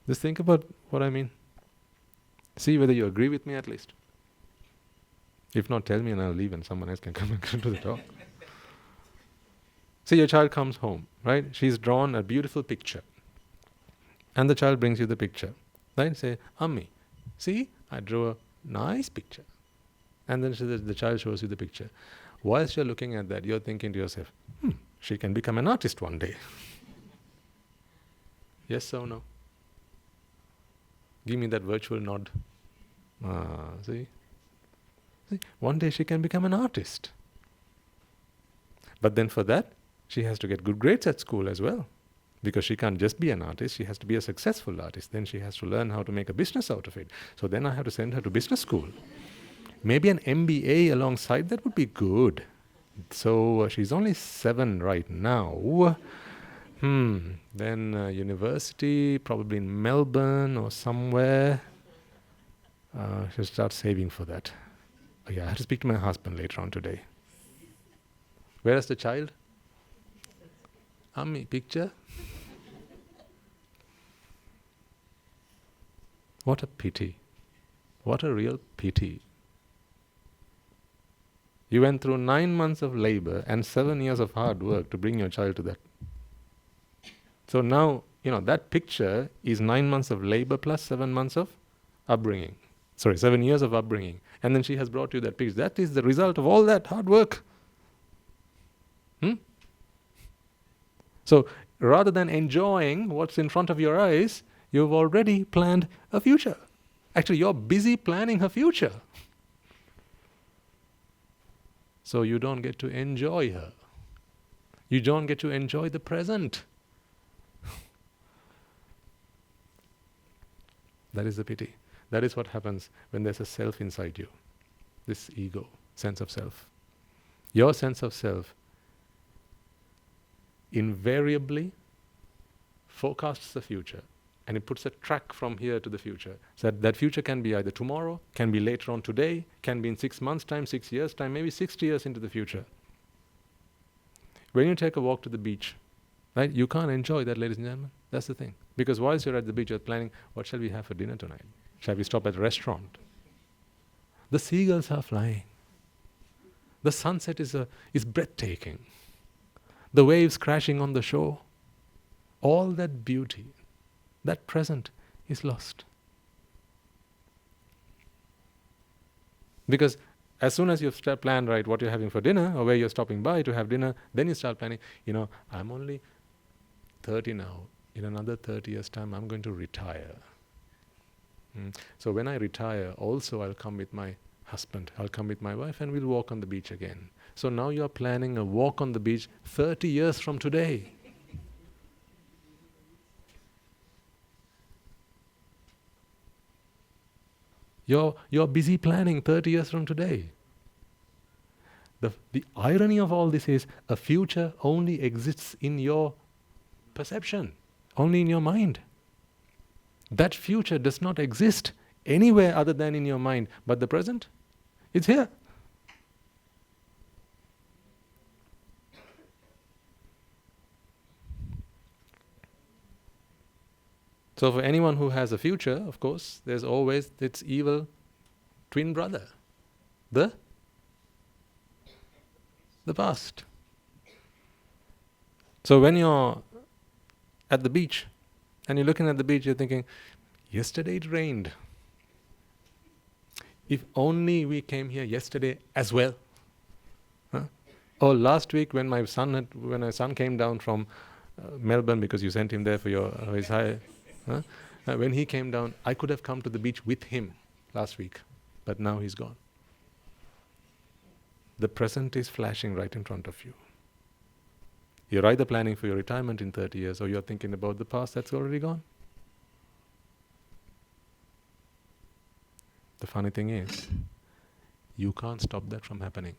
Just think about what I mean. See whether you agree with me at least. If not, tell me and I'll leave and someone else can come and come to the talk. See, your child comes home, right? She's drawn a beautiful picture. And the child brings you the picture. Right? Say, Ammi, see, I drew a nice picture. And then the child shows you the picture. Whilst you're looking at that, you're thinking to yourself, she can become an artist one day. Yes or no? Give me that virtual nod. See? One day she can become an artist. But then for that, she has to get good grades at school as well. Because she can't just be an artist, she has to be a successful artist. Then she has to learn how to make a business out of it. So then I have to send her to business school. Maybe an MBA alongside that would be good. So she's only 7 right now. Then university, probably in Melbourne or somewhere. She'll start saving for that. Oh yeah, I have to speak to my husband later on today. Where is the child? Ami, picture? What a pity. What a real pity. You went through 9 months of labor and 7 years of hard work to bring your child to that. So now, that picture is 9 months of labor plus 7 months of upbringing. 7 years of upbringing. And then she has brought you that picture. That is the result of all that hard work. So rather than enjoying what's in front of your eyes, you've already planned a future. Actually, you're busy planning her future. So you don't get to enjoy her. You don't get to enjoy the present. That is the pity. That is what happens when there's a self inside you. This ego, sense of self. Your sense of self invariably forecasts the future, and it puts a track from here to the future. So that future can be either tomorrow, can be later on today, can be in 6 months' time, 6 years' time, maybe 60 years into the future. When you take a walk to the beach, right, you can't enjoy that, ladies and gentlemen. That's the thing. Because whilst you're at the beach, you're planning, what shall we have for dinner tonight? Shall we stop at a restaurant? The seagulls are flying. The sunset is breathtaking. The waves crashing on the shore. All that beauty, that present is lost. Because as soon as you start plan right what you're having for dinner or where you're stopping by to have dinner, then you start planning, I'm only 30 now. In another 30 years' time, I'm going to retire. So when I retire, also I'll come with my husband, I'll come with my wife, and we'll walk on the beach again. So now you're planning a walk on the beach 30 years from today. You're busy planning 30 years from today. The irony of all this is a future only exists in your perception, only in your mind. That future does not exist anywhere other than in your mind. But the present, it's here. So for anyone who has a future, of course, there's always its evil twin brother, the past. So when you're at the beach, and you're looking at the beach, you're thinking, yesterday it rained. If only we came here yesterday as well. Or last week when my son came down from Melbourne, because you sent him there for his high. When he came down, I could have come to the beach with him last week, but now he's gone. The present is flashing right in front of you. You're either planning for your retirement in 30 years or you're thinking about the past that's already gone. The funny thing is, you can't stop that from happening.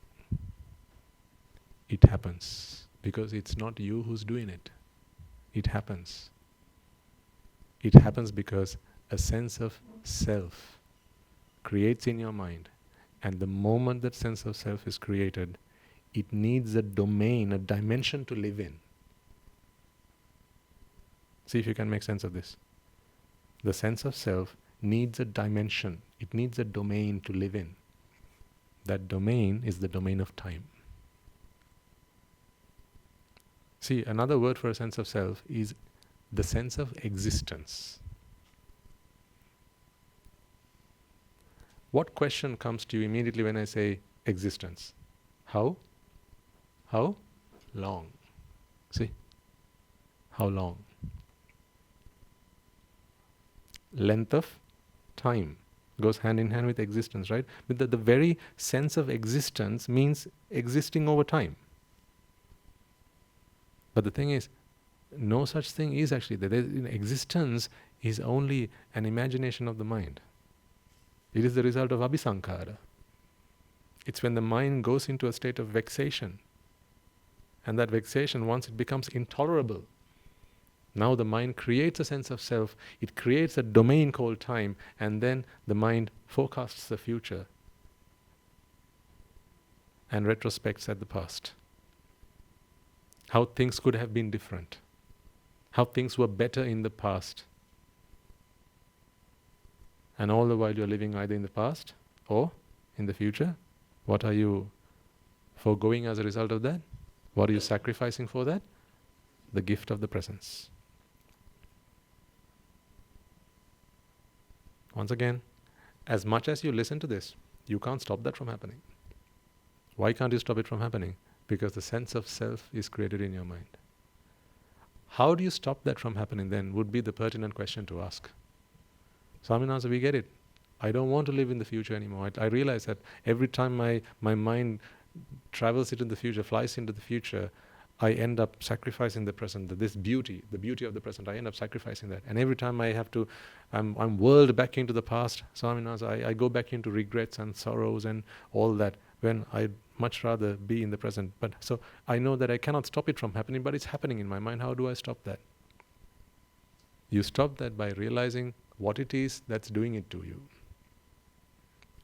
It happens because it's not you who's doing it. It happens. It happens because a sense of self creates in your mind, and the moment that sense of self is created, it needs a domain, a dimension to live in. See if you can make sense of this. The sense of self needs a dimension. It needs a domain to live in. That domain is the domain of time. See, another word for a sense of self is the sense of existence. What question comes to you immediately when I say existence? How long? See? How long? Length of time goes hand in hand with existence, right? But the very sense of existence means existing over time. But the thing is, no such thing is actually there. Existence is only an imagination of the mind. It is the result of abhisankara. It's when the mind goes into a state of vexation. And that vexation, once it becomes intolerable, now the mind creates a sense of self, it creates a domain called time, and then the mind forecasts the future and retrospects at the past. How things could have been different. How things were better in the past. And all the while you're living either in the past or in the future. What are you foregoing as a result of that? What are you sacrificing for that? The gift of the presence. Once again, as much as you listen to this, you can't stop that from happening. Why can't you stop it from happening? Because the sense of self is created in your mind. How do you stop that from happening then would be the pertinent question to ask. Swaminatha, we get it. I don't want to live in the future anymore. I realize that every time my mind travels into the future, flies into the future, I end up sacrificing the present, the beauty of the present, I end up sacrificing that. And every time I have to, I'm whirled back into the past, Swaminatha, I go back into regrets and sorrows and all that, when I'd much rather be in the present. But so I know that I cannot stop it from happening, but it's happening in my mind. How do I stop that? You stop that by realizing what it is that's doing it to you.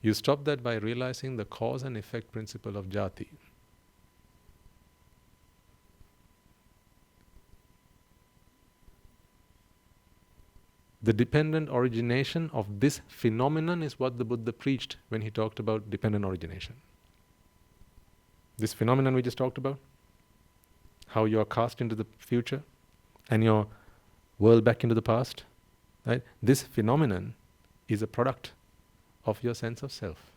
You stop that by realizing the cause and effect principle of jati. The dependent origination of this phenomenon is what the Buddha preached when he talked about dependent origination. This phenomenon we just talked about, how you are cast into the future and you're whirled back into the past, right? This phenomenon is a product of your sense of self.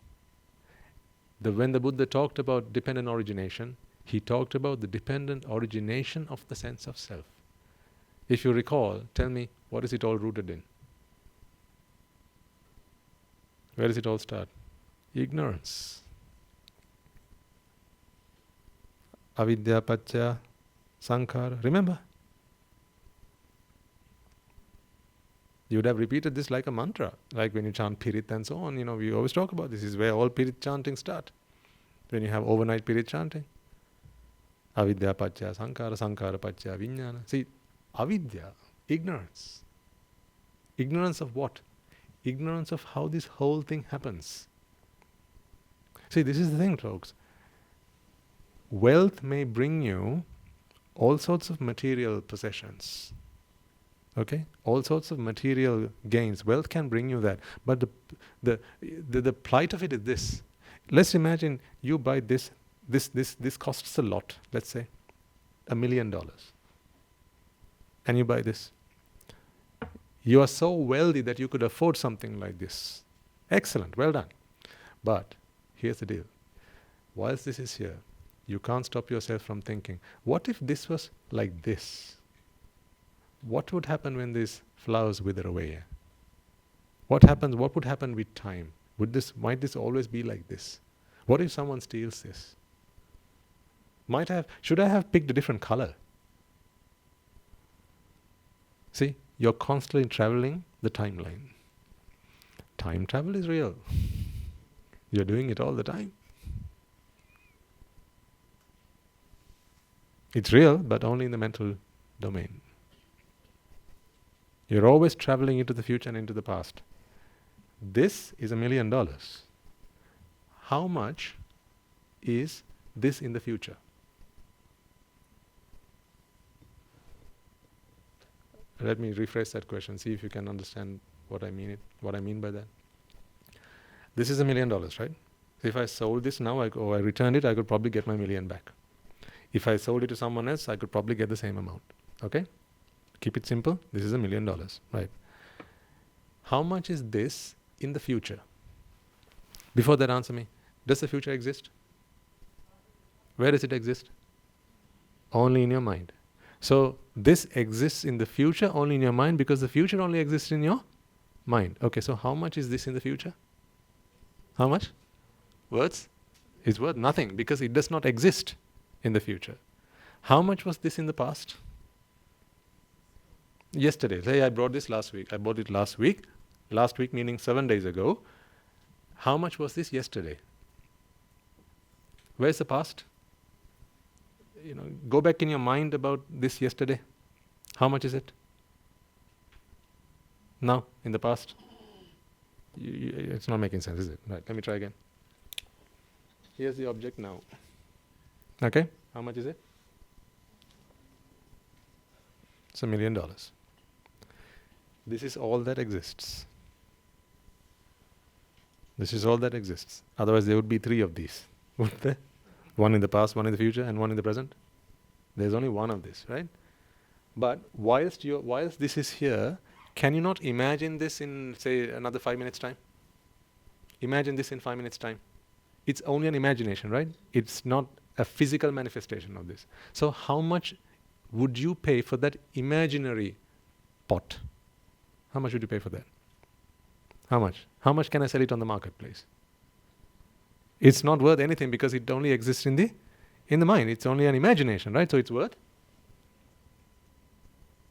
When the Buddha talked about dependent origination, he talked about the dependent origination of the sense of self. If you recall, tell me, what is it all rooted in? Where does it all start? Ignorance. Avidya paccaya sankhara. Remember? You would have repeated this like a mantra, like when you chant Pirit and so on. We always talk about this. This is where all Pirit chanting start. When you have overnight Pirit chanting. Avidya paccaya sankhara, sankhara paccaya vijnana. See, avidya, ignorance. Ignorance of what? Ignorance of how this whole thing happens. See, this is the thing, folks. Wealth may bring you all sorts of material possessions. Okay? All sorts of material gains. Wealth can bring you that. But the plight of it is this. Let's imagine you buy this costs a lot, let's say, $1 million. And you buy this. You are so wealthy that you could afford something like this. Excellent, well done. But here's the deal. Whilst this is here, you can't stop yourself from thinking, what if this was like this? What would happen when these flowers wither away? What would happen with time? Might this always be like this? What if someone steals this? Should I have picked a different color? See, you're constantly traveling the timeline. Time travel is real. You're doing it all the time. It's real, but only in the mental domain. You're always traveling into the future and into the past. This is $1 million. How much is this in the future? Let me rephrase that question, see if you can understand what I mean by that. This is $1 million, right? So if I sold this now, I returned it, I could probably get my $1 million back. If I sold it to someone else, I could probably get the same amount. Okay? Keep it simple. This is $1 million, right? How much is this in the future? Before that, answer me. Does the future exist? Where does it exist? Only in your mind. So this exists in the future only in your mind because the future only exists in your mind. Okay, so how much is this in the future? How much? Words? It's worth nothing because it does not exist in the future. How much was this in the past? Yesterday. Say I brought this last week. I bought it last week. Last week meaning 7 days ago. How much was this yesterday? Where's the past? Go back in your mind about this yesterday. How much is it? Now, in the past? It's not making sense, is it? Right, let me try again. Here's the object now. Okay, how much is it? It's $1 million. This is all that exists. This is all that exists. Otherwise there would be 3 of these, wouldn't there? One in the past, one in the future, and one in the present. There's only one of this, right? But whilst this is here, can you not imagine this in, say, another 5 minutes' time? Imagine this in 5 minutes' time. It's only an imagination, right? It's not a physical manifestation of this. So how much would you pay for that imaginary pot? How much would you pay for that? How much? How much can I sell it on the marketplace? It's not worth anything because it only exists in the mind. It's only an imagination, right? So it's worth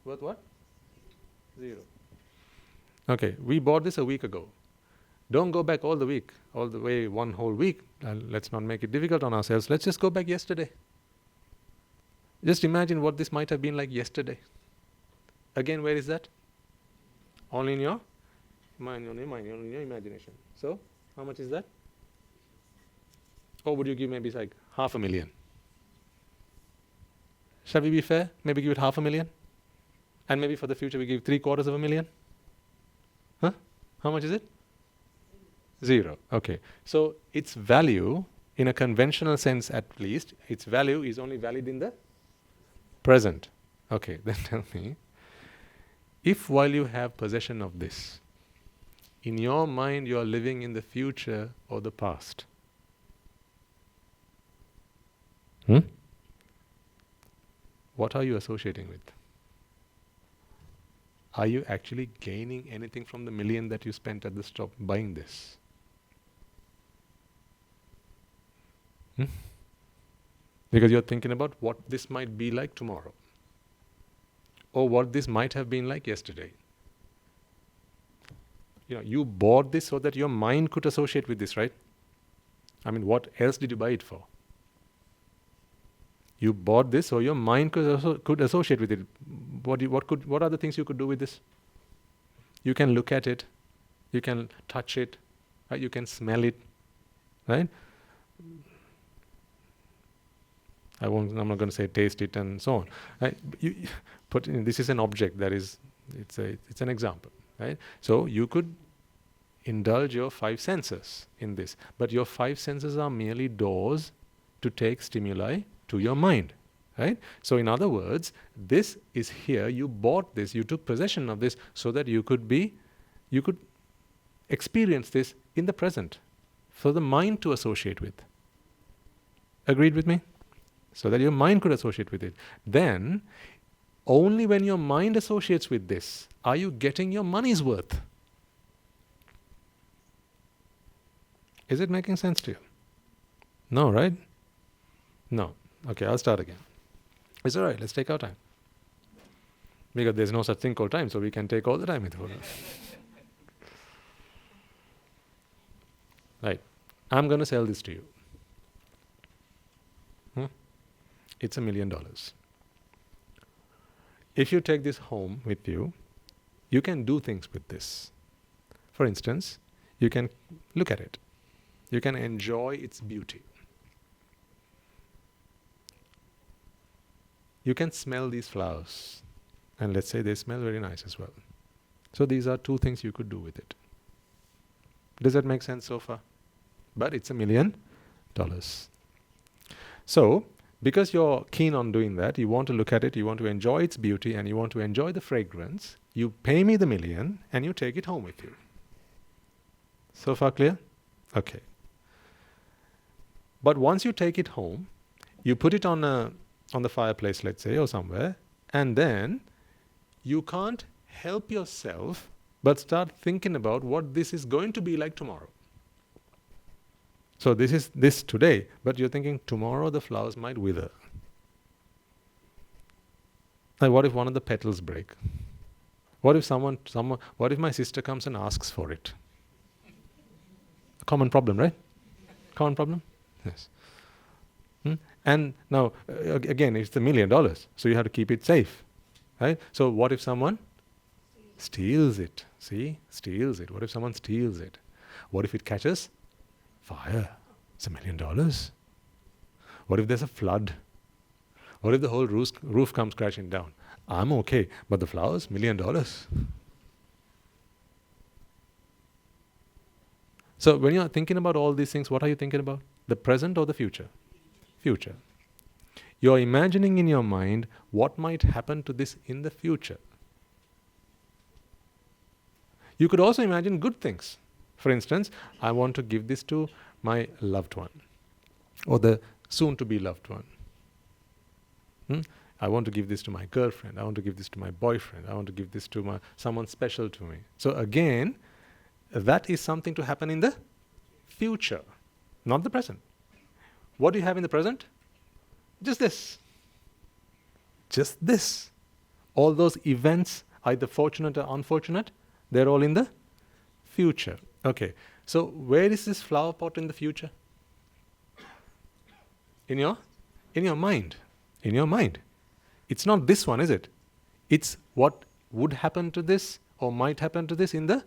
what? 0. Okay, we bought this a week ago. Don't go back all the way, one whole week. Let's not make it difficult on ourselves. Let's just go back yesterday. Just imagine what this might have been like yesterday. Again, where is that? Only in your mind, only in your imagination. So, how much is that? Or would you give maybe like $500,000? Shall we be fair? Maybe give it $500,000? And maybe for the future we give $750,000? Huh? How much is it? 0. Okay. So its value, in a conventional sense at least, its value is only valid in the present. Okay, then tell me, if while you have possession of this, in your mind you are living in the future or the past, what are you associating with? Are you actually gaining anything from the $1 million that you spent at the shop buying this? Because you're thinking about what this might be like tomorrow, or what this might have been like yesterday. You bought this so that your mind could associate with this, right? I mean, what else did you buy it for? You bought this so your mind could associate with it. What are the things you could do with this? You can look at it, you can touch it, right? You can smell it, right? I'm not going to say taste it and so on. Right? This is an object it's an example, right? So you could indulge your 5 senses in this, but your 5 senses are merely doors to take stimuli to your mind, right? So in other words, this is here, you bought this, you took possession of this so that you could experience this in the present, for the mind to associate with. Agreed with me? So that your mind could associate with it. Then, only when your mind associates with this, are you getting your money's worth. Is it making sense to you? No, right? No. Okay, I'll start again. It's alright, let's take our time. Because there's no such thing called time, so we can take all the time with it. Right. I'm going to sell this to you. It's $1 million. If you take this home with you, you can do things with this. For instance, you can look at it. You can enjoy its beauty. You can smell these flowers, and let's say they smell very nice as well. So these are 2 things you could do with it. Does that make sense so far? But it's $1 million. So, because you're keen on doing that, you want to look at it, you want to enjoy its beauty, and you want to enjoy the fragrance, you pay me the $1 million and you take it home with you. So far clear? Okay. But once you take it home, you put it on the fireplace, let's say, or somewhere, and then you can't help yourself but start thinking about what this is going to be like tomorrow. So this is this today, but you're thinking tomorrow the flowers might wither. Like what if one of the petals break? What if what if my sister comes and asks for it? Common problem, right? Common problem? Yes. And now, again, it's $1 million, so you have to keep it safe, right? So what if someone steals it? See, steals it. What if someone steals it? What if it catches fire? It's $1 million. What if there's a flood? What if the whole roof comes crashing down? I'm okay, but the flowers, $1 million. So when you're thinking about all these things, what are you thinking about? The present or the future? Future. You're imagining in your mind what might happen to this in the future. You could also imagine good things. For instance, I want to give this to my loved one, or the soon-to-be loved one. I want to give this to my girlfriend. I want to give this to my boyfriend. I want to give this to someone special to me. So again, that is something to happen in the future, not the present. What do you have in the present? Just this. Just this. All those events, either fortunate or unfortunate, they're all in the future. Okay, so where is this flower pot in the future? In your mind. In your mind. It's not this one, is it? It's what would happen to this or might happen to this in the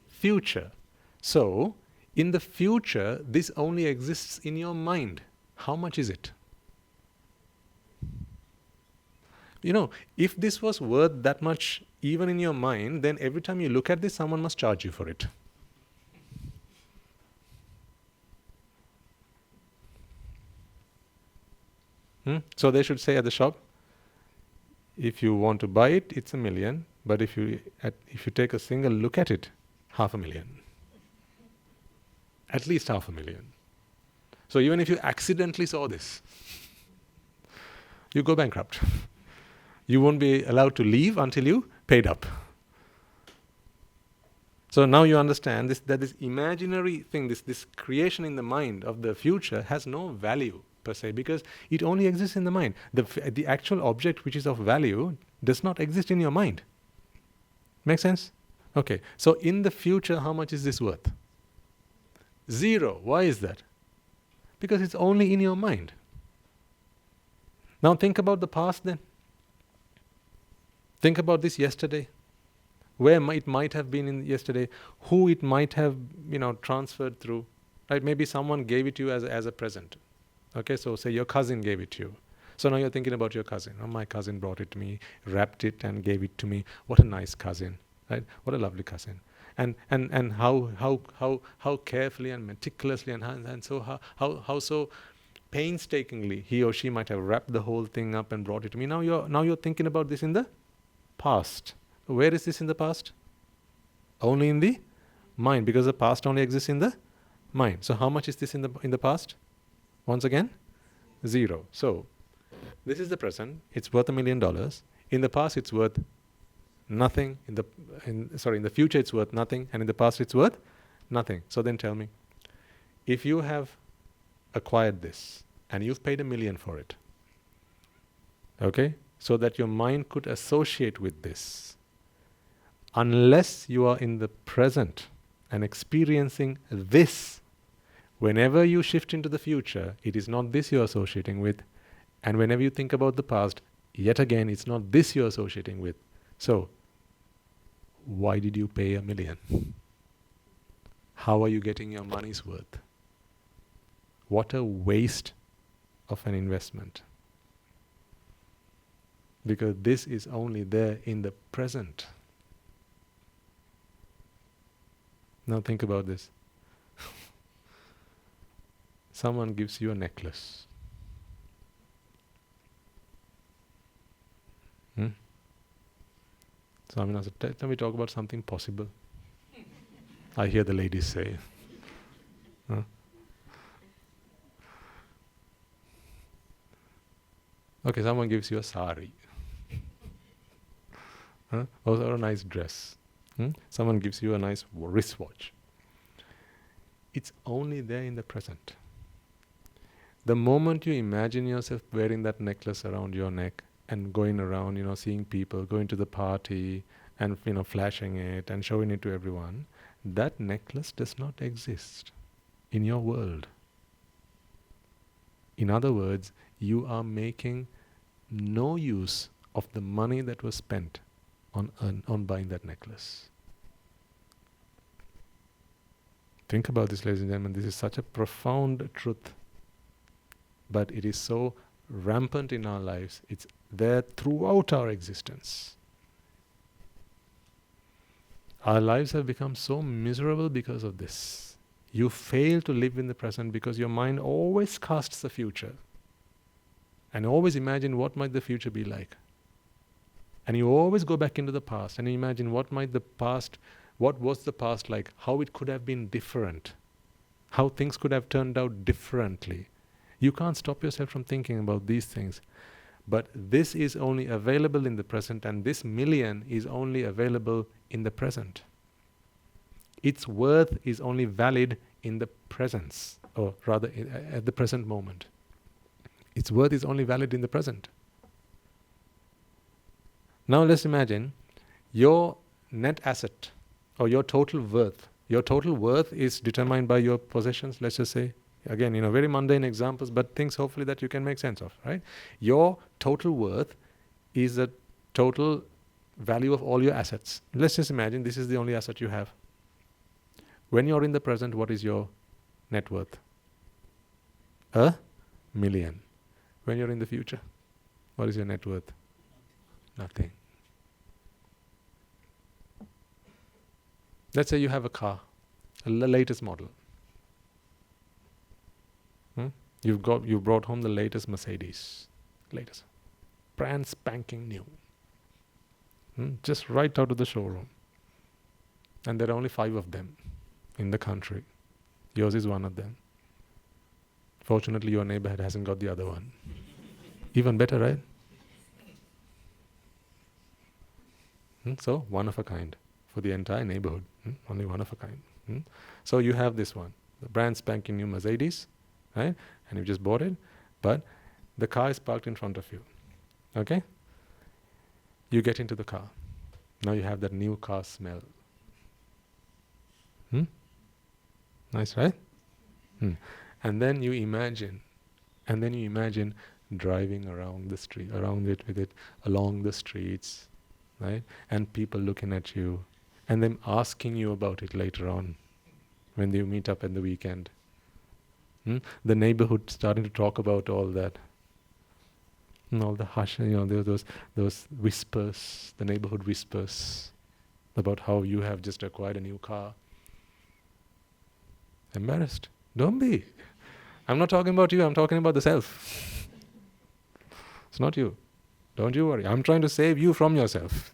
future. So, in the future, this only exists in your mind. How much is it? You know, if this was worth that much even in your mind, then every time you look at this, someone must charge you for it. So they should say at the shop, if you want to buy it, it's $1 million. But if you take a single look at it, $500,000. At least $500,000. So even if you accidentally saw this, you go bankrupt. You won't be allowed to leave until you paid up. So now you understand that this imaginary thing, this creation in the mind of the future has no value per se, because it only exists in the mind. The actual object which is of value does not exist in your mind. Make sense? Okay, so in the future, how much is this worth? 0. Why is that? Because it's only in your mind. Now think about the past then. Think about this yesterday. Where it might have been in yesterday, who it might have, transferred through. Right? Maybe someone gave it to you as a present. Okay, so say your cousin gave it to you. So now you're thinking about your cousin. Oh, my cousin brought it to me, wrapped it and gave it to me. What a nice cousin, right? What a lovely cousin. And how carefully and meticulously and so how so painstakingly he or she might have wrapped the whole thing up and brought it to me. Now you're thinking about this in the past. Where is this in the past? Only in the mind, because the past only exists in the mind. So how much is this in the past? Once again, 0. So this is the present. It's worth $1 million. In the past, it's worth nothing. In the future, it's worth nothing, and in the past, it's worth nothing. So then tell me, if you have acquired this and you've paid $1 million for it, okay, so that your mind could associate with this, unless you are in the present and experiencing this, whenever you shift into the future, it is not this you're associating with. And whenever you think about the past, yet again, it's not this you're associating with. So, why did you pay $1 million? How are you getting your money's worth? What a waste of an investment. Because this is only there in the present. Now think about this. Someone gives you a necklace. So I said, can we talk about something possible? I hear the ladies say. Okay, someone gives you a sari. Or a nice dress. Someone gives you a nice wristwatch. It's only there in the present. The moment you imagine yourself wearing that necklace around your neck and going around, seeing people, going to the party and, flashing it and showing it to everyone, that necklace does not exist in your world. In other words, you are making no use of the money that was spent on buying that necklace. Think about this, ladies and gentlemen. This is such a profound truth, but it is so rampant in our lives. It's there throughout our existence. Our lives have become so miserable because of this. You fail to live in the present because your mind always casts the future and always imagine what might the future be like. And you always go back into the past and imagine what was the past like, how it could have been different, how things could have turned out differently. You can't stop yourself from thinking about these things. But this is only available in the present, and this million is only available in the present. Its worth is only valid in the presence, or rather at the present moment. Its worth is only valid in the present. Now let's imagine your net asset or your total worth. Your total worth is determined by your possessions, let's just say. Again, very mundane examples, but things hopefully that you can make sense of, right? Your total worth is the total value of all your assets. Let's just imagine this is the only asset you have. When you're in the present, what is your net worth? $1 million. When you're in the future, what is your net worth? Nothing. Let's say you have a car, the latest model. You brought home the latest Mercedes, latest, brand spanking new, just right out of the showroom. And there are only 5 of them in the country. Yours is one of them. Fortunately, your neighbor hasn't got the other one. Even better, right? So, one of a kind for the entire neighborhood. Only one of a kind. So you have this one, the brand spanking new Mercedes, right? And you just bought it, but the car is parked in front of you. Okay? You get into the car. Now you have that new car smell. Nice, right? And then you imagine driving around the street, along the streets, right? And people looking at you, and them asking you about it later on, when you meet up at the weekend. The neighborhood starting to talk about all that. All the hush, those whispers, the neighborhood whispers about how you have just acquired a new car. Embarrassed. Don't be. I'm not talking about you, I'm talking about the self. It's not you. Don't you worry. I'm trying to save you from yourself.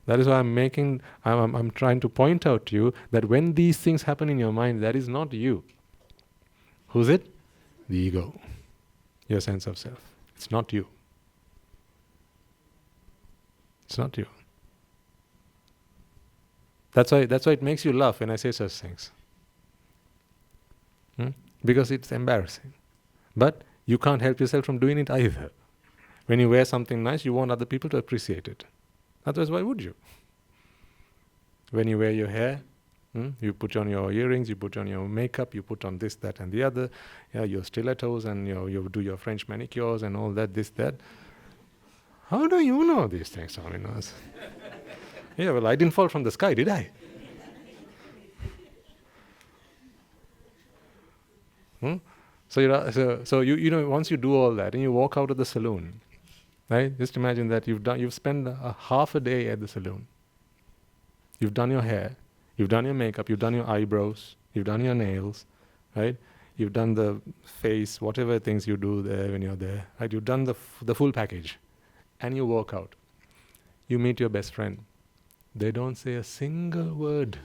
That is why I'm trying to point out to you that when these things happen in your mind, that is not you. Who's it? The ego. Your sense of self. It's not you. It's not you. That's why it makes you laugh when I say such things. Because it's embarrassing. But you can't help yourself from doing it either. When you wear something nice, you want other people to appreciate it. Otherwise, why would you? When you wear your hair, you put on your earrings, you put on your makeup, you put on this, that and the other, your stilettos and you do your French manicures and all that, this, that. How do you know these things, Swaminas? Yeah, well, I didn't fall from the sky, did I? So you once you do all that and you walk out of the saloon, right? Just imagine that you've spent half a day at the saloon. You've done your hair, you've done your makeup, you've done your eyebrows, you've done your nails, right? You've done the face, whatever things you do there when you're there, right? You've done the full package, and you walk out. You meet your best friend. They don't say a single word.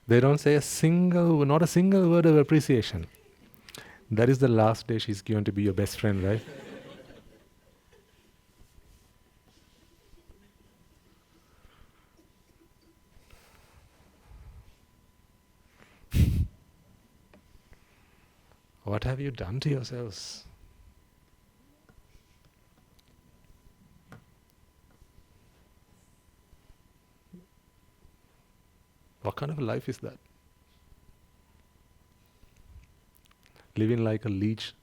They don't say not a single word of appreciation. That is the last day she's going to be your best friend, right? What have you done to yourselves? What kind of a life is that? Living like a leech,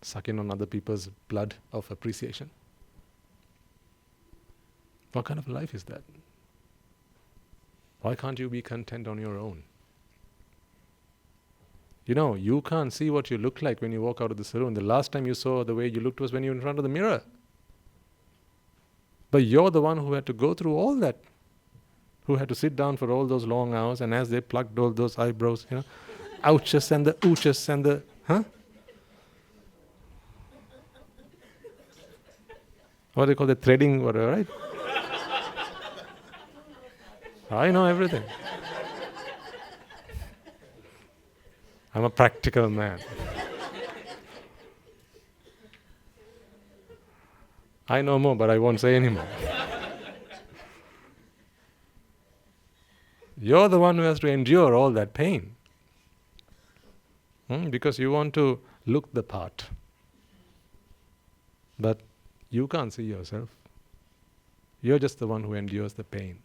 sucking on other people's blood of appreciation. What kind of a life is that? Why can't you be content on your own? You know, you can't see what you look like when you walk out of the saloon. The last time you saw the way you looked was when you were in front of the mirror. But you're the one who had to go through all that, who had to sit down for all those long hours, and as they plucked all those eyebrows, ouches and the ooches and the, what they call the threading, whatever, right? I know everything. I'm a practical man. I know more, but I won't say anymore. You're the one who has to endure all that pain. Because you want to look the part. But you can't see yourself. You're just the one who endures the pain.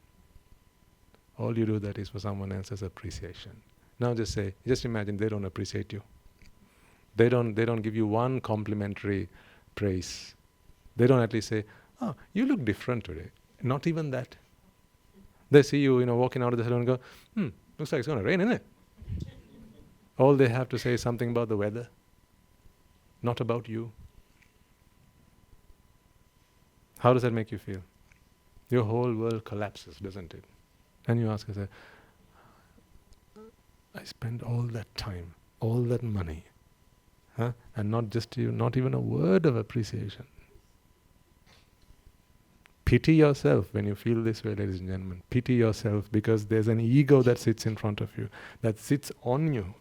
All you do that is for someone else's appreciation. Now just imagine they don't appreciate you. They don't give you one complimentary praise. They don't at least say, "Oh, you look different today." Not even that. They see you, walking out of the salon and go, looks like it's going to rain, isn't it? All they have to say is something about the weather, not about you. How does that make you feel? Your whole world collapses, doesn't it? And you ask yourself, I spent all that time, all that money, and not even a word of appreciation. Pity yourself when you feel this way, ladies and gentlemen. Pity yourself, because there's an ego that sits in front of you, that sits on you,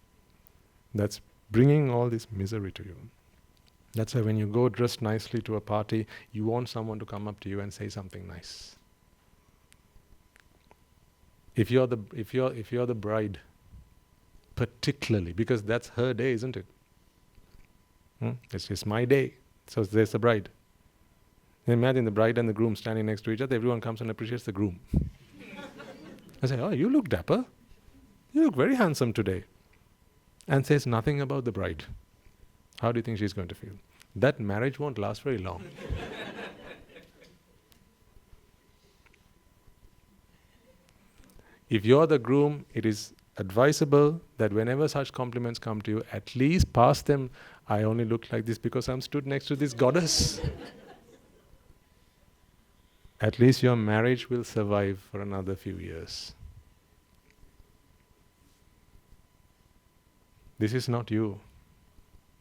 that's bringing all this misery to you. That's why when you go dressed nicely to a party, you want someone to come up to you and say something nice. If you're the bride, particularly, because that's her day, isn't it? It's just my day, so there's the bride. Imagine the bride and the groom standing next to each other. Everyone comes and appreciates the groom. I say, "Oh, you look dapper. You look very handsome today," and says nothing about the bride. How do you think she's going to feel? That marriage won't last very long. If you're the groom, it is advisable that whenever such compliments come to you, at least pass them. "I only look like this because I'm stood next to this goddess." At least your marriage will survive for another few years. This is not you.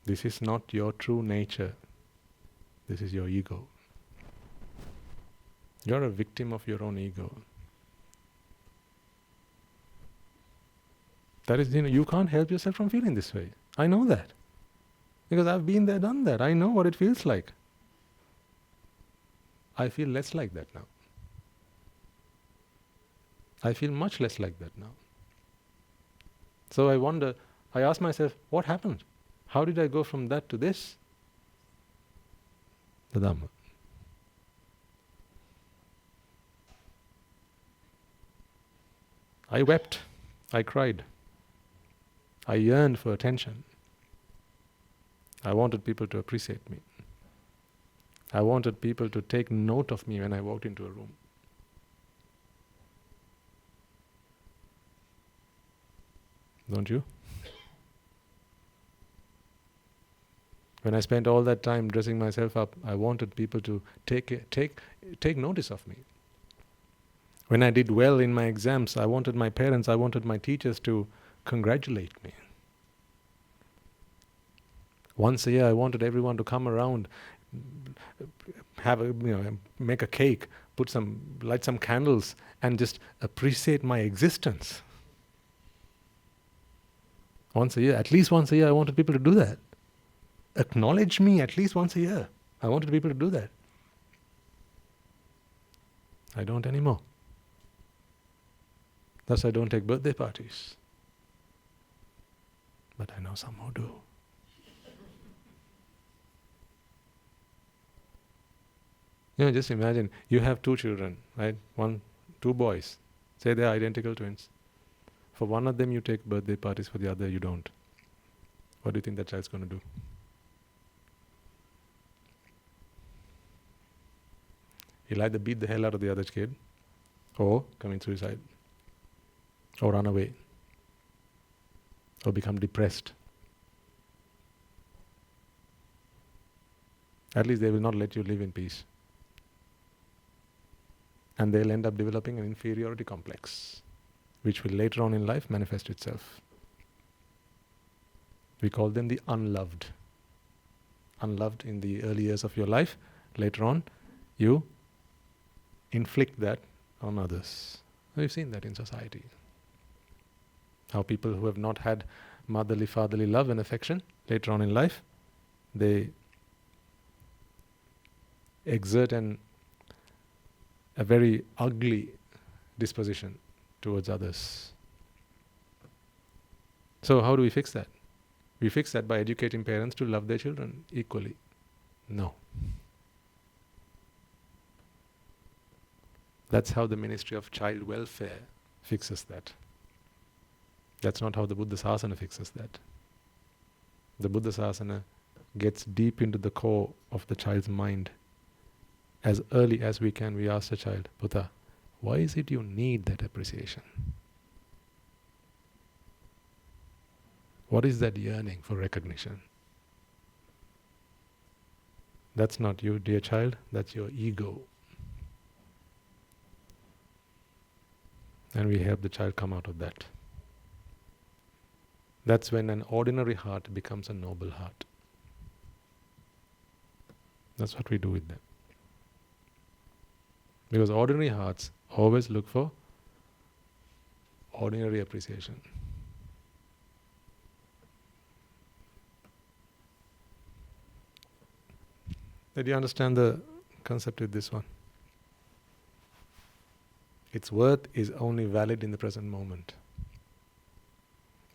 This is not your true nature. This is your ego. You're a victim of your own ego. That is, you can't help yourself from feeling this way. I know that. Because I've been there, done that. I know what it feels like. I feel less like that now. I feel much less like that now. So I ask myself, what happened? How did I go from that to this? The Dhamma. I wept. I cried. I yearned for attention. I wanted people to appreciate me. I wanted people to take note of me when I walked into a room. Don't you? When I spent all that time dressing myself up, I wanted people to take notice of me. When I did well in my exams, I wanted my parents, I wanted my teachers to congratulate me. Once a year, I wanted everyone to come around, make a cake, light some candles, and just appreciate my existence. Once a year, at least once a year, I wanted people to do that. Acknowledge me at least once a year. I wanted people to do that. I don't anymore. Thus I don't take birthday parties. But I know some who do. Just imagine, you have two children, right? Two boys. Say they're identical twins. For one of them you take birthday parties, for the other you don't. What do you think that child's going to do? He'll either beat the hell out of the other kid, or commit suicide, or run away, or become depressed. At least they will not let you live in peace. And they'll end up developing an inferiority complex, which will later on in life manifest itself. We call them the unloved. Unloved in the early years of your life. Later on, you inflict that on others. We've seen that in society. How people who have not had motherly, fatherly love and affection, later on in life, they exert a very ugly disposition towards others. So how do we fix that? We fix that by educating parents to love their children equally. No. That's how the Ministry of Child Welfare fixes that. That's not how the Buddha Sasana fixes that. The Buddha Sasana gets deep into the core of the child's mind. As early as we can, we ask the child, Buddha, why is it you need that appreciation? What is that yearning for recognition? That's not you, dear child, that's your ego. And we help the child come out of that. That's when an ordinary heart becomes a noble heart. That's what we do with them. Because ordinary hearts always look for ordinary appreciation. Did you understand the concept with this one? Its worth is only valid in the present moment.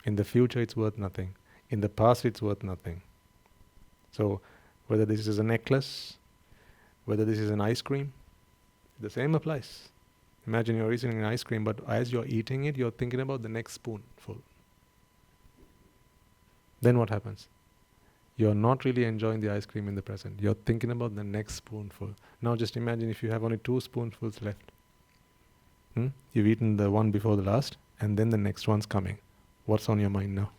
In the future it's worth nothing. In the past it's worth nothing. So whether this is a necklace, whether this is an ice cream, the same applies. Imagine you're eating an ice cream, but as you're eating it, you're thinking about the next spoonful. Then what happens? You're not really enjoying the ice cream in the present. You're thinking about the next spoonful. Now just imagine if you have only 2 spoonfuls left. You've eaten the one before the last, and then the next one's coming. What's on your mind now?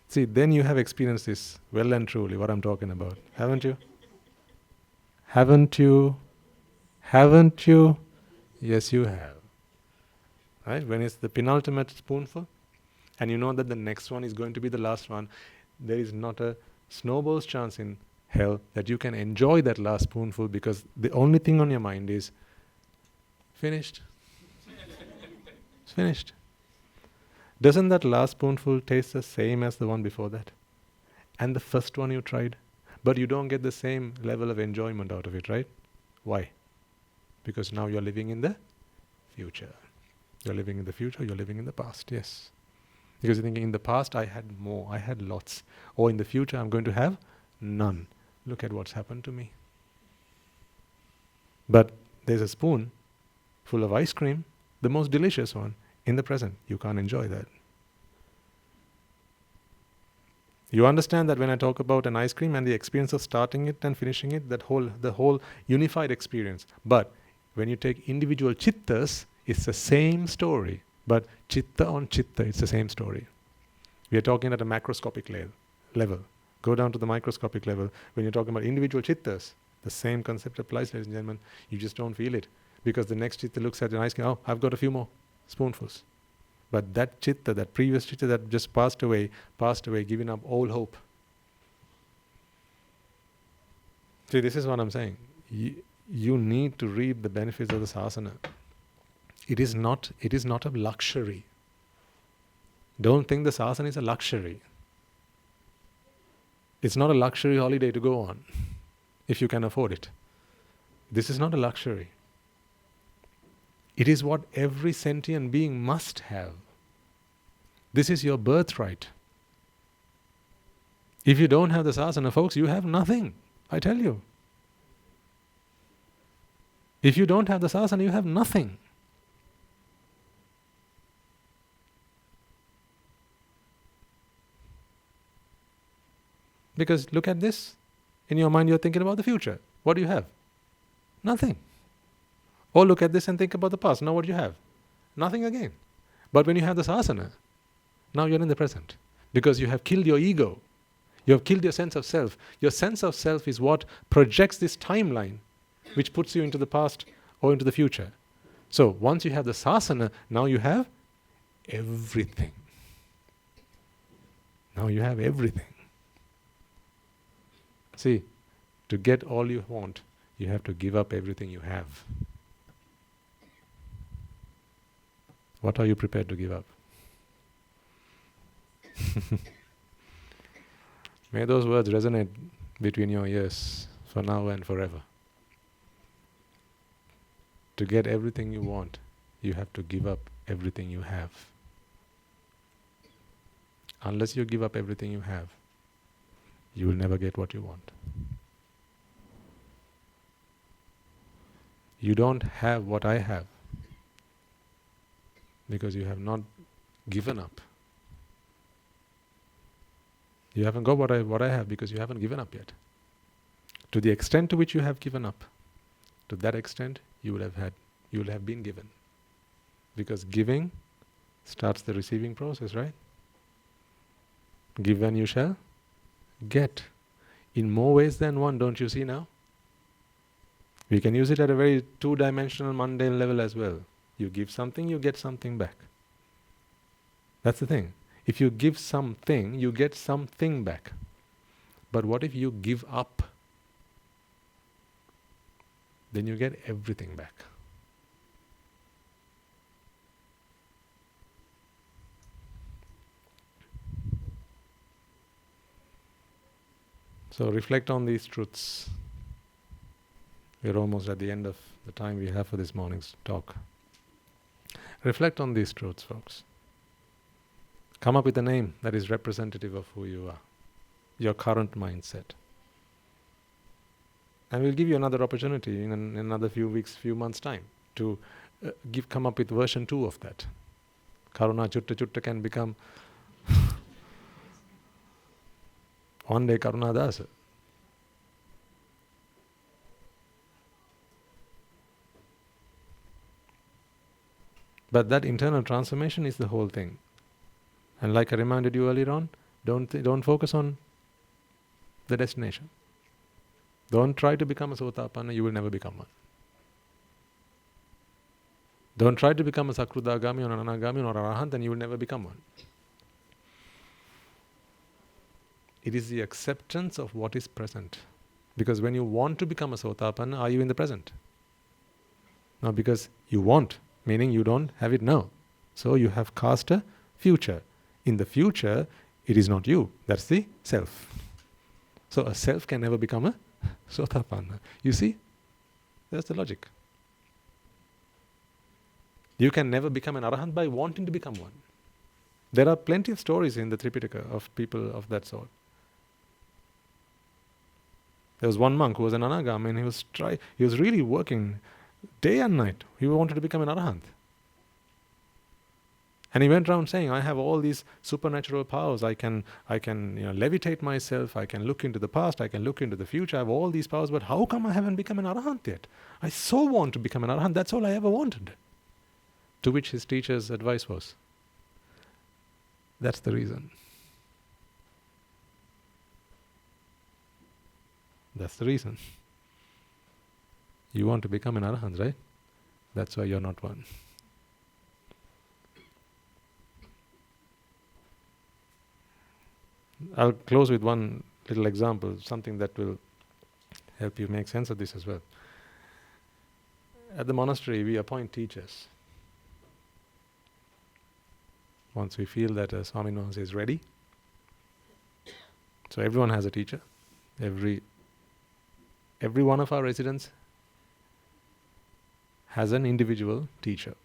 See, then you have experienced this well and truly, what I'm talking about. Haven't you? Haven't you? Haven't you? Yes, you have. Right? When it's the penultimate spoonful, and you know that the next one is going to be the last one, there is not a snowball's chance in hell that you can enjoy that last spoonful, because the only thing on your mind is, finished. It's finished. Doesn't that last spoonful taste the same as the one before that? And the first one you tried? But you don't get the same level of enjoyment out of it, right? Why? Because now you're living in the future. You're living in the future, you're living in the past, yes. Because you're thinking, in the past I had more, I had lots. Or in the future I'm going to have none. Look at what's happened to me. But there's a spoon full of ice cream, the most delicious one, in the present. You can't enjoy that. You understand that when I talk about an ice cream and the experience of starting it and finishing it, the whole unified experience. But when you take individual chittas, it's the same story. But chitta on chitta, it's the same story. We are talking at a macroscopic level. Go down to the microscopic level. When you're talking about individual chittas, the same concept applies, ladies and gentlemen. You just don't feel it. Because the next chitta looks at an ice cream, oh, I've got a few more spoonfuls. But that chitta, that previous chitta that just passed away, giving up all hope. See, this is what I'm saying. You need to reap the benefits of the sasana. It is not a luxury. Don't think the sasana is a luxury. It's not a luxury holiday to go on, if you can afford it. This is not a luxury. It is what every sentient being must have. This is your birthright. If you don't have the sasana, folks, you have nothing. I tell you. If you don't have the sasana, you have nothing. Because look at this. In your mind, you're thinking about the future. What do you have? Nothing. Or look at this and think about the past. Now what do you have? Nothing again. But when you have the sasana, now you're in the present. Because you have killed your ego. You have killed your sense of self. Your sense of self is what projects this timeline, which puts you into the past or into the future. So once you have the sasana, now you have everything. Now you have everything. See, to get all you want, you have to give up everything you have. What are you prepared to give up? May those words resonate between your ears for now and forever. To get everything you want, you have to give up everything you have. Unless you give up everything you have, you will never get what you want. You don't have what I have because you have not given up. You haven't got what I have because you haven't given up yet. To the extent to which you have given up, to that extent you will have been given. Because giving starts the receiving process, right? Give and you shall get. In more ways than one, don't you see now? We can use it at a very two-dimensional, mundane level as well. You give something, you get something back. That's the thing. If you give something, you get something back. But what if you give up? Then you get everything back. So reflect on these truths. We're almost at the end of the time we have for this morning's talk. Reflect on these truths, folks. Come up with a name that is representative of who you are, your current mindset. And we'll give you another opportunity in another few weeks, few months' time to come up with version 2 of that. Karuna Chutta Chutta can become one day Karuna Dasa. But that internal transformation is the whole thing. And like I reminded you earlier on, don't focus on the destination. Don't try to become a Sotapanna, you will never become one. Don't try to become a Sakrudagami or an Anagami or Arahant, and you will never become one. It is the acceptance of what is present. Because when you want to become a Sotapanna, are you in the present? No, because you want, meaning you don't have it now. So you have cast a future. In the future, it is not you, that's the self. So a self can never become a Sotapanna. You see? That's the logic. You can never become an Arahant by wanting to become one. There are plenty of stories in the Tripitaka of people of that sort. There was one monk who was an Anagami and he was really working day and night. He wanted to become an Arahant. And he went around saying, I have all these supernatural powers. I can levitate myself. I can look into the past. I can look into the future. I have all these powers. But how come I haven't become an Arahant yet? I so want to become an Arahant. That's all I ever wanted. To which his teacher's advice was, that's the reason. That's the reason. You want to become an Arahant, right? That's why you're not one. I'll close with one little example, something that will help you make sense of this as well. At the monastery, we appoint teachers. Once we feel that a Swami is ready, so everyone has a teacher. Every one of our residents has an individual teacher.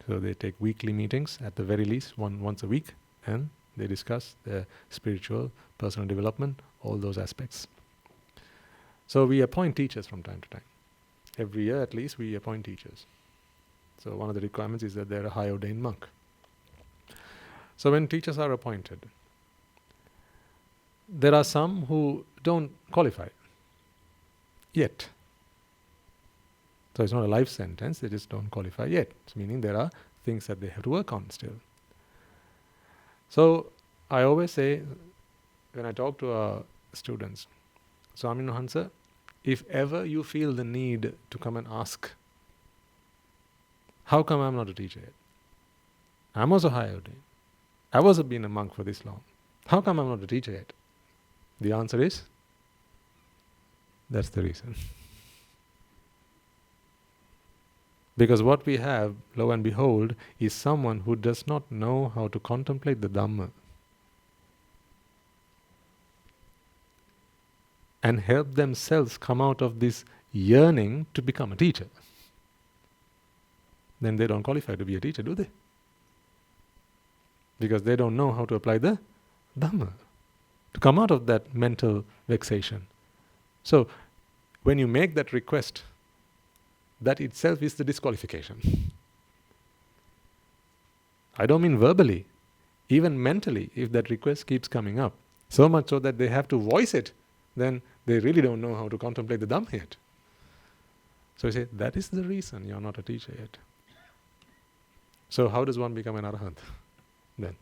So they take weekly meetings, at the very least, once a week, and they discuss their spiritual, personal development, all those aspects. So we appoint teachers from time to time. Every year at least we appoint teachers. So one of the requirements is that they're a high ordained monk. So when teachers are appointed, there are some who don't qualify yet. So it's not a life sentence, they just don't qualify yet. Meaning there are things that they have to work on still. So I always say, when I talk to our students, Swami Nuhansa, if ever you feel the need to come and ask, how come I'm not a teacher yet? I'm also high ordained. I've also been a monk for this long. How come I'm not a teacher yet? The answer is, that's the reason. Because what we have, lo and behold, is someone who does not know how to contemplate the Dhamma and help themselves come out of this yearning to become a teacher. Then they don't qualify to be a teacher, do they? Because they don't know how to apply the Dhamma, to come out of that mental vexation. So, when you make that request, that itself is the disqualification. I don't mean verbally, even mentally, if that request keeps coming up, so much so that they have to voice it, then they really don't know how to contemplate the Dhamma yet. So I say, that is the reason you're not a teacher yet. So how does one become an Arahant then?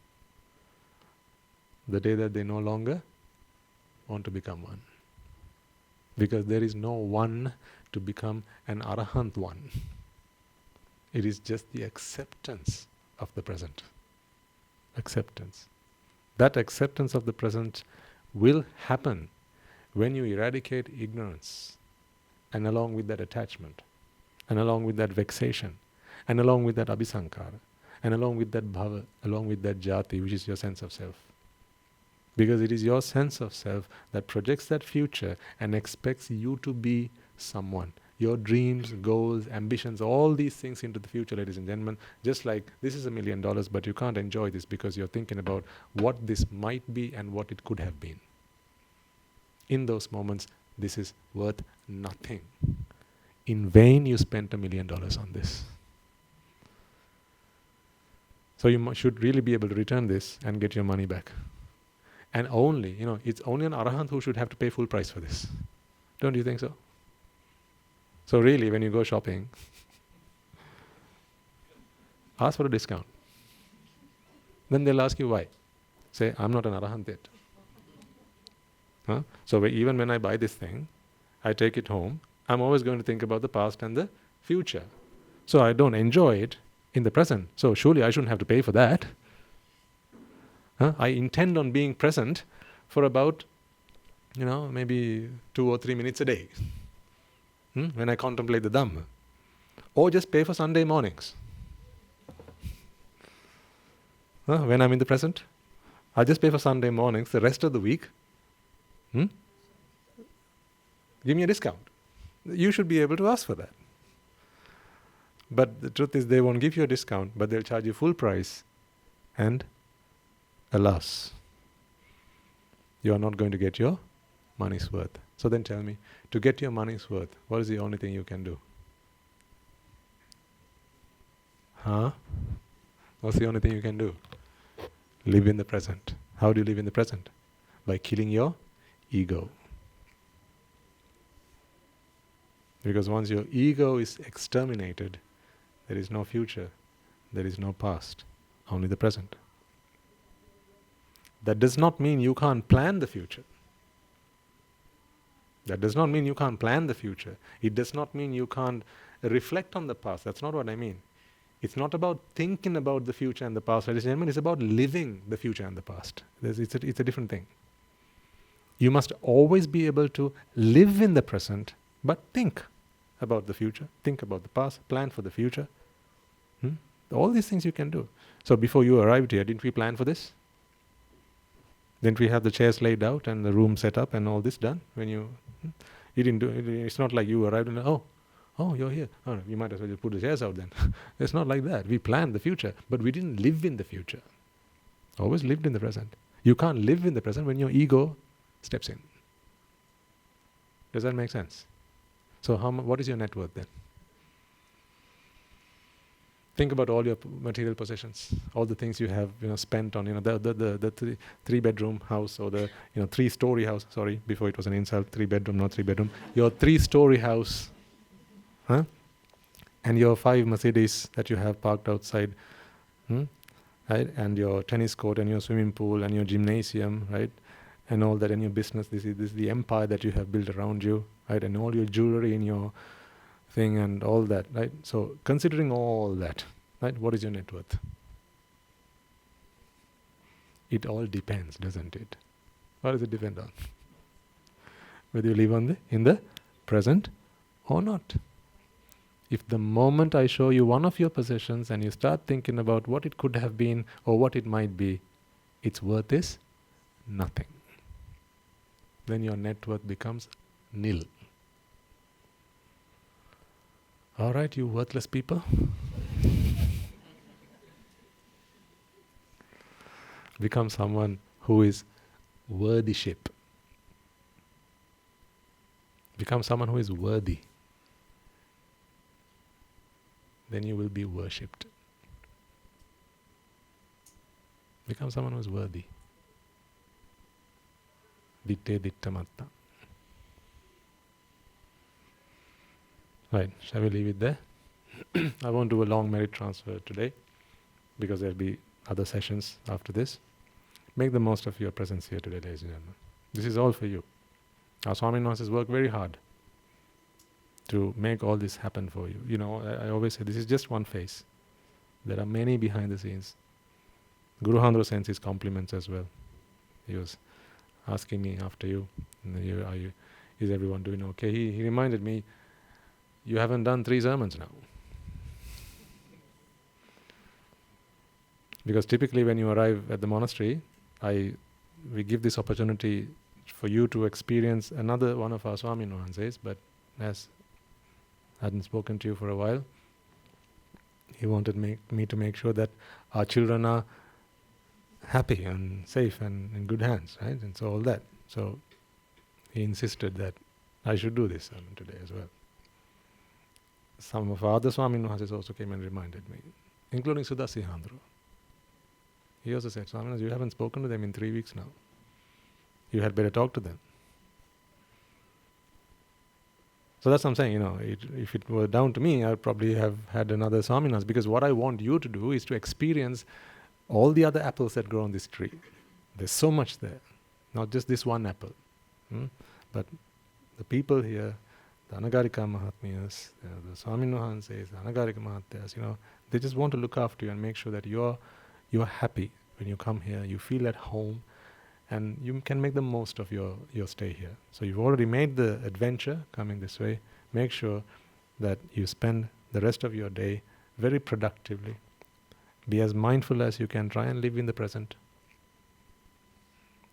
The day that they no longer want to become one. Because there is no one to become an Arahant one. It is just the acceptance of the present. Acceptance. That acceptance of the present will happen when you eradicate ignorance, and along with that attachment, and along with that vexation, and along with that abhisankara, and along with that bhava, along with that jati, which is your sense of self. Because it is your sense of self that projects that future and expects you to be someone. Your dreams, goals, ambitions, all these things into the future, ladies and gentlemen, just like this is $1 million, but you can't enjoy this because you're thinking about what this might be and what it could have been. In those moments, this is worth nothing. In vain you spent $1 million on this. So you should really be able to return this and get your money back. And only, it's only an Arahant who should have to pay full price for this. Don't you think so? So really, when you go shopping, ask for a discount. Then they'll ask you why. Say, I'm not an Arahant yet. So even when I buy this thing, I take it home, I'm always going to think about the past and the future. So I don't enjoy it in the present. So surely I shouldn't have to pay for that. I intend on being present for about, maybe 2 or 3 minutes a day. When I contemplate the Dhamma. Or just pay for Sunday mornings. When I'm in the present, I just pay for Sunday mornings. The rest of the week, give me a discount. You should be able to ask for that. But the truth is, they won't give you a discount, but they'll charge you full price. And alas, you are not going to get your money's worth. So then tell me, to get your money's worth, what is the only thing you can do? What's the only thing you can do? Live in the present. How do you live in the present? By killing your ego. Because once your ego is exterminated, there is no future, there is no past, only the present. That does not mean you can't plan the future. That does not mean you can't plan the future. It does not mean you can't reflect on the past. That's not what I mean. It's not about thinking about the future and the past, ladies and gentlemen. It's about living the future and the past. It's a different thing. You must always be able to live in the present, but think about the future, think about the past, plan for the future. All these things you can do. So before you arrived here, didn't we plan for this? Didn't we have the chairs laid out and the room set up and all this done? When you didn't do it, it's not like you arrived and oh, you're here. Oh, you might as well just put the chairs out then. It's not like that. We planned the future, but we didn't live in the future. Always lived in the present. You can't live in the present when your ego steps in. Does that make sense? So what is your net worth then? Think about all your material possessions, all the things you have, spent on, the three-bedroom house, or the, three-story house. Sorry, before it was an insult. 3-bedroom, not 3-bedroom. Your 3-story house, huh? And your 5 Mercedes that you have parked outside, right? And your tennis court, and your swimming pool, and your gymnasium, right? And all that, and your business. This is the empire that you have built around you, right? And all your jewelry in your thing and all that, right? So considering all that, right, what is your net worth? It all depends, doesn't it? What does it depend on? Whether you live in the present or not. If the moment I show you one of your possessions and you start thinking about what it could have been or what it might be, its worth is nothing. Then your net worth becomes nil. All right, you worthless people. Become someone who is worthyship. Become someone who is worthy. Then you will be worshipped. Become someone who is worthy. Ditte dittamatta. Right, shall we leave it there? I won't do a long merit transfer today because there'll be other sessions after this. Make the most of your presence here today, ladies and gentlemen. This is all for you. Our Swami Nama's work very hard to make all this happen for you. I always say this is just one face. There are many behind the scenes. Guru Handro sends his compliments as well. He was asking me after you, is everyone doing okay? He reminded me, you haven't done 3 sermons now. Because typically when you arrive at the monastery, we give this opportunity for you to experience another one of our Swami Nuances, but as I hadn't spoken to you for a while, he wanted me to make sure that our children are happy and safe and in good hands, right? And so all that. So he insisted that I should do this sermon today as well. Some of our other Swami Nuances also came and reminded me, including Sudasi Handro. He also said, Swami Nuances, you haven't spoken to them in 3 weeks now. You had better talk to them. So that's what I'm saying, if it were down to me, I would probably have had another Swami Nuances, because what I want you to do is to experience all the other apples that grow on this tree. There's so much there, not just this one apple. But the people here, the Anagarika Mahatmyas, the Swami Nuances, the Anagarika Mahatyas, they just want to look after you and make sure that you're happy when you come here, you feel at home, and you can make the most of your stay here. So you've already made the adventure coming this way. Make sure that you spend the rest of your day very productively. Be as mindful as you can. Try and live in the present.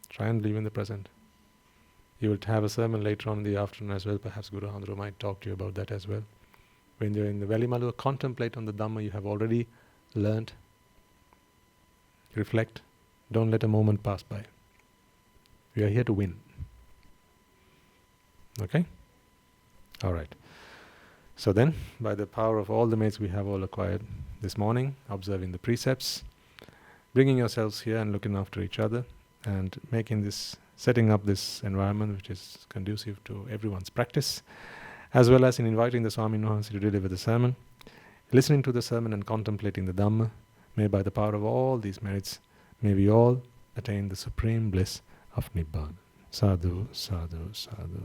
Try and live in the present. You will have a sermon later on in the afternoon as well. Perhaps Guru Handro might talk to you about that as well. When you're in the Velimalu, contemplate on the Dhamma you have already learnt. Reflect. Don't let a moment pass by. We are here to win. Okay? Alright. So then, by the power of all the merits we have all acquired this morning, observing the precepts, bringing yourselves here and looking after each other, and setting up this environment which is conducive to everyone's practice, as well as in inviting the Swami Nuances to deliver the sermon, listening to the sermon and contemplating the Dhamma, may by the power of all these merits, may we all attain the supreme bliss of Nibbāna. Sadhu, sadhu, sadhu.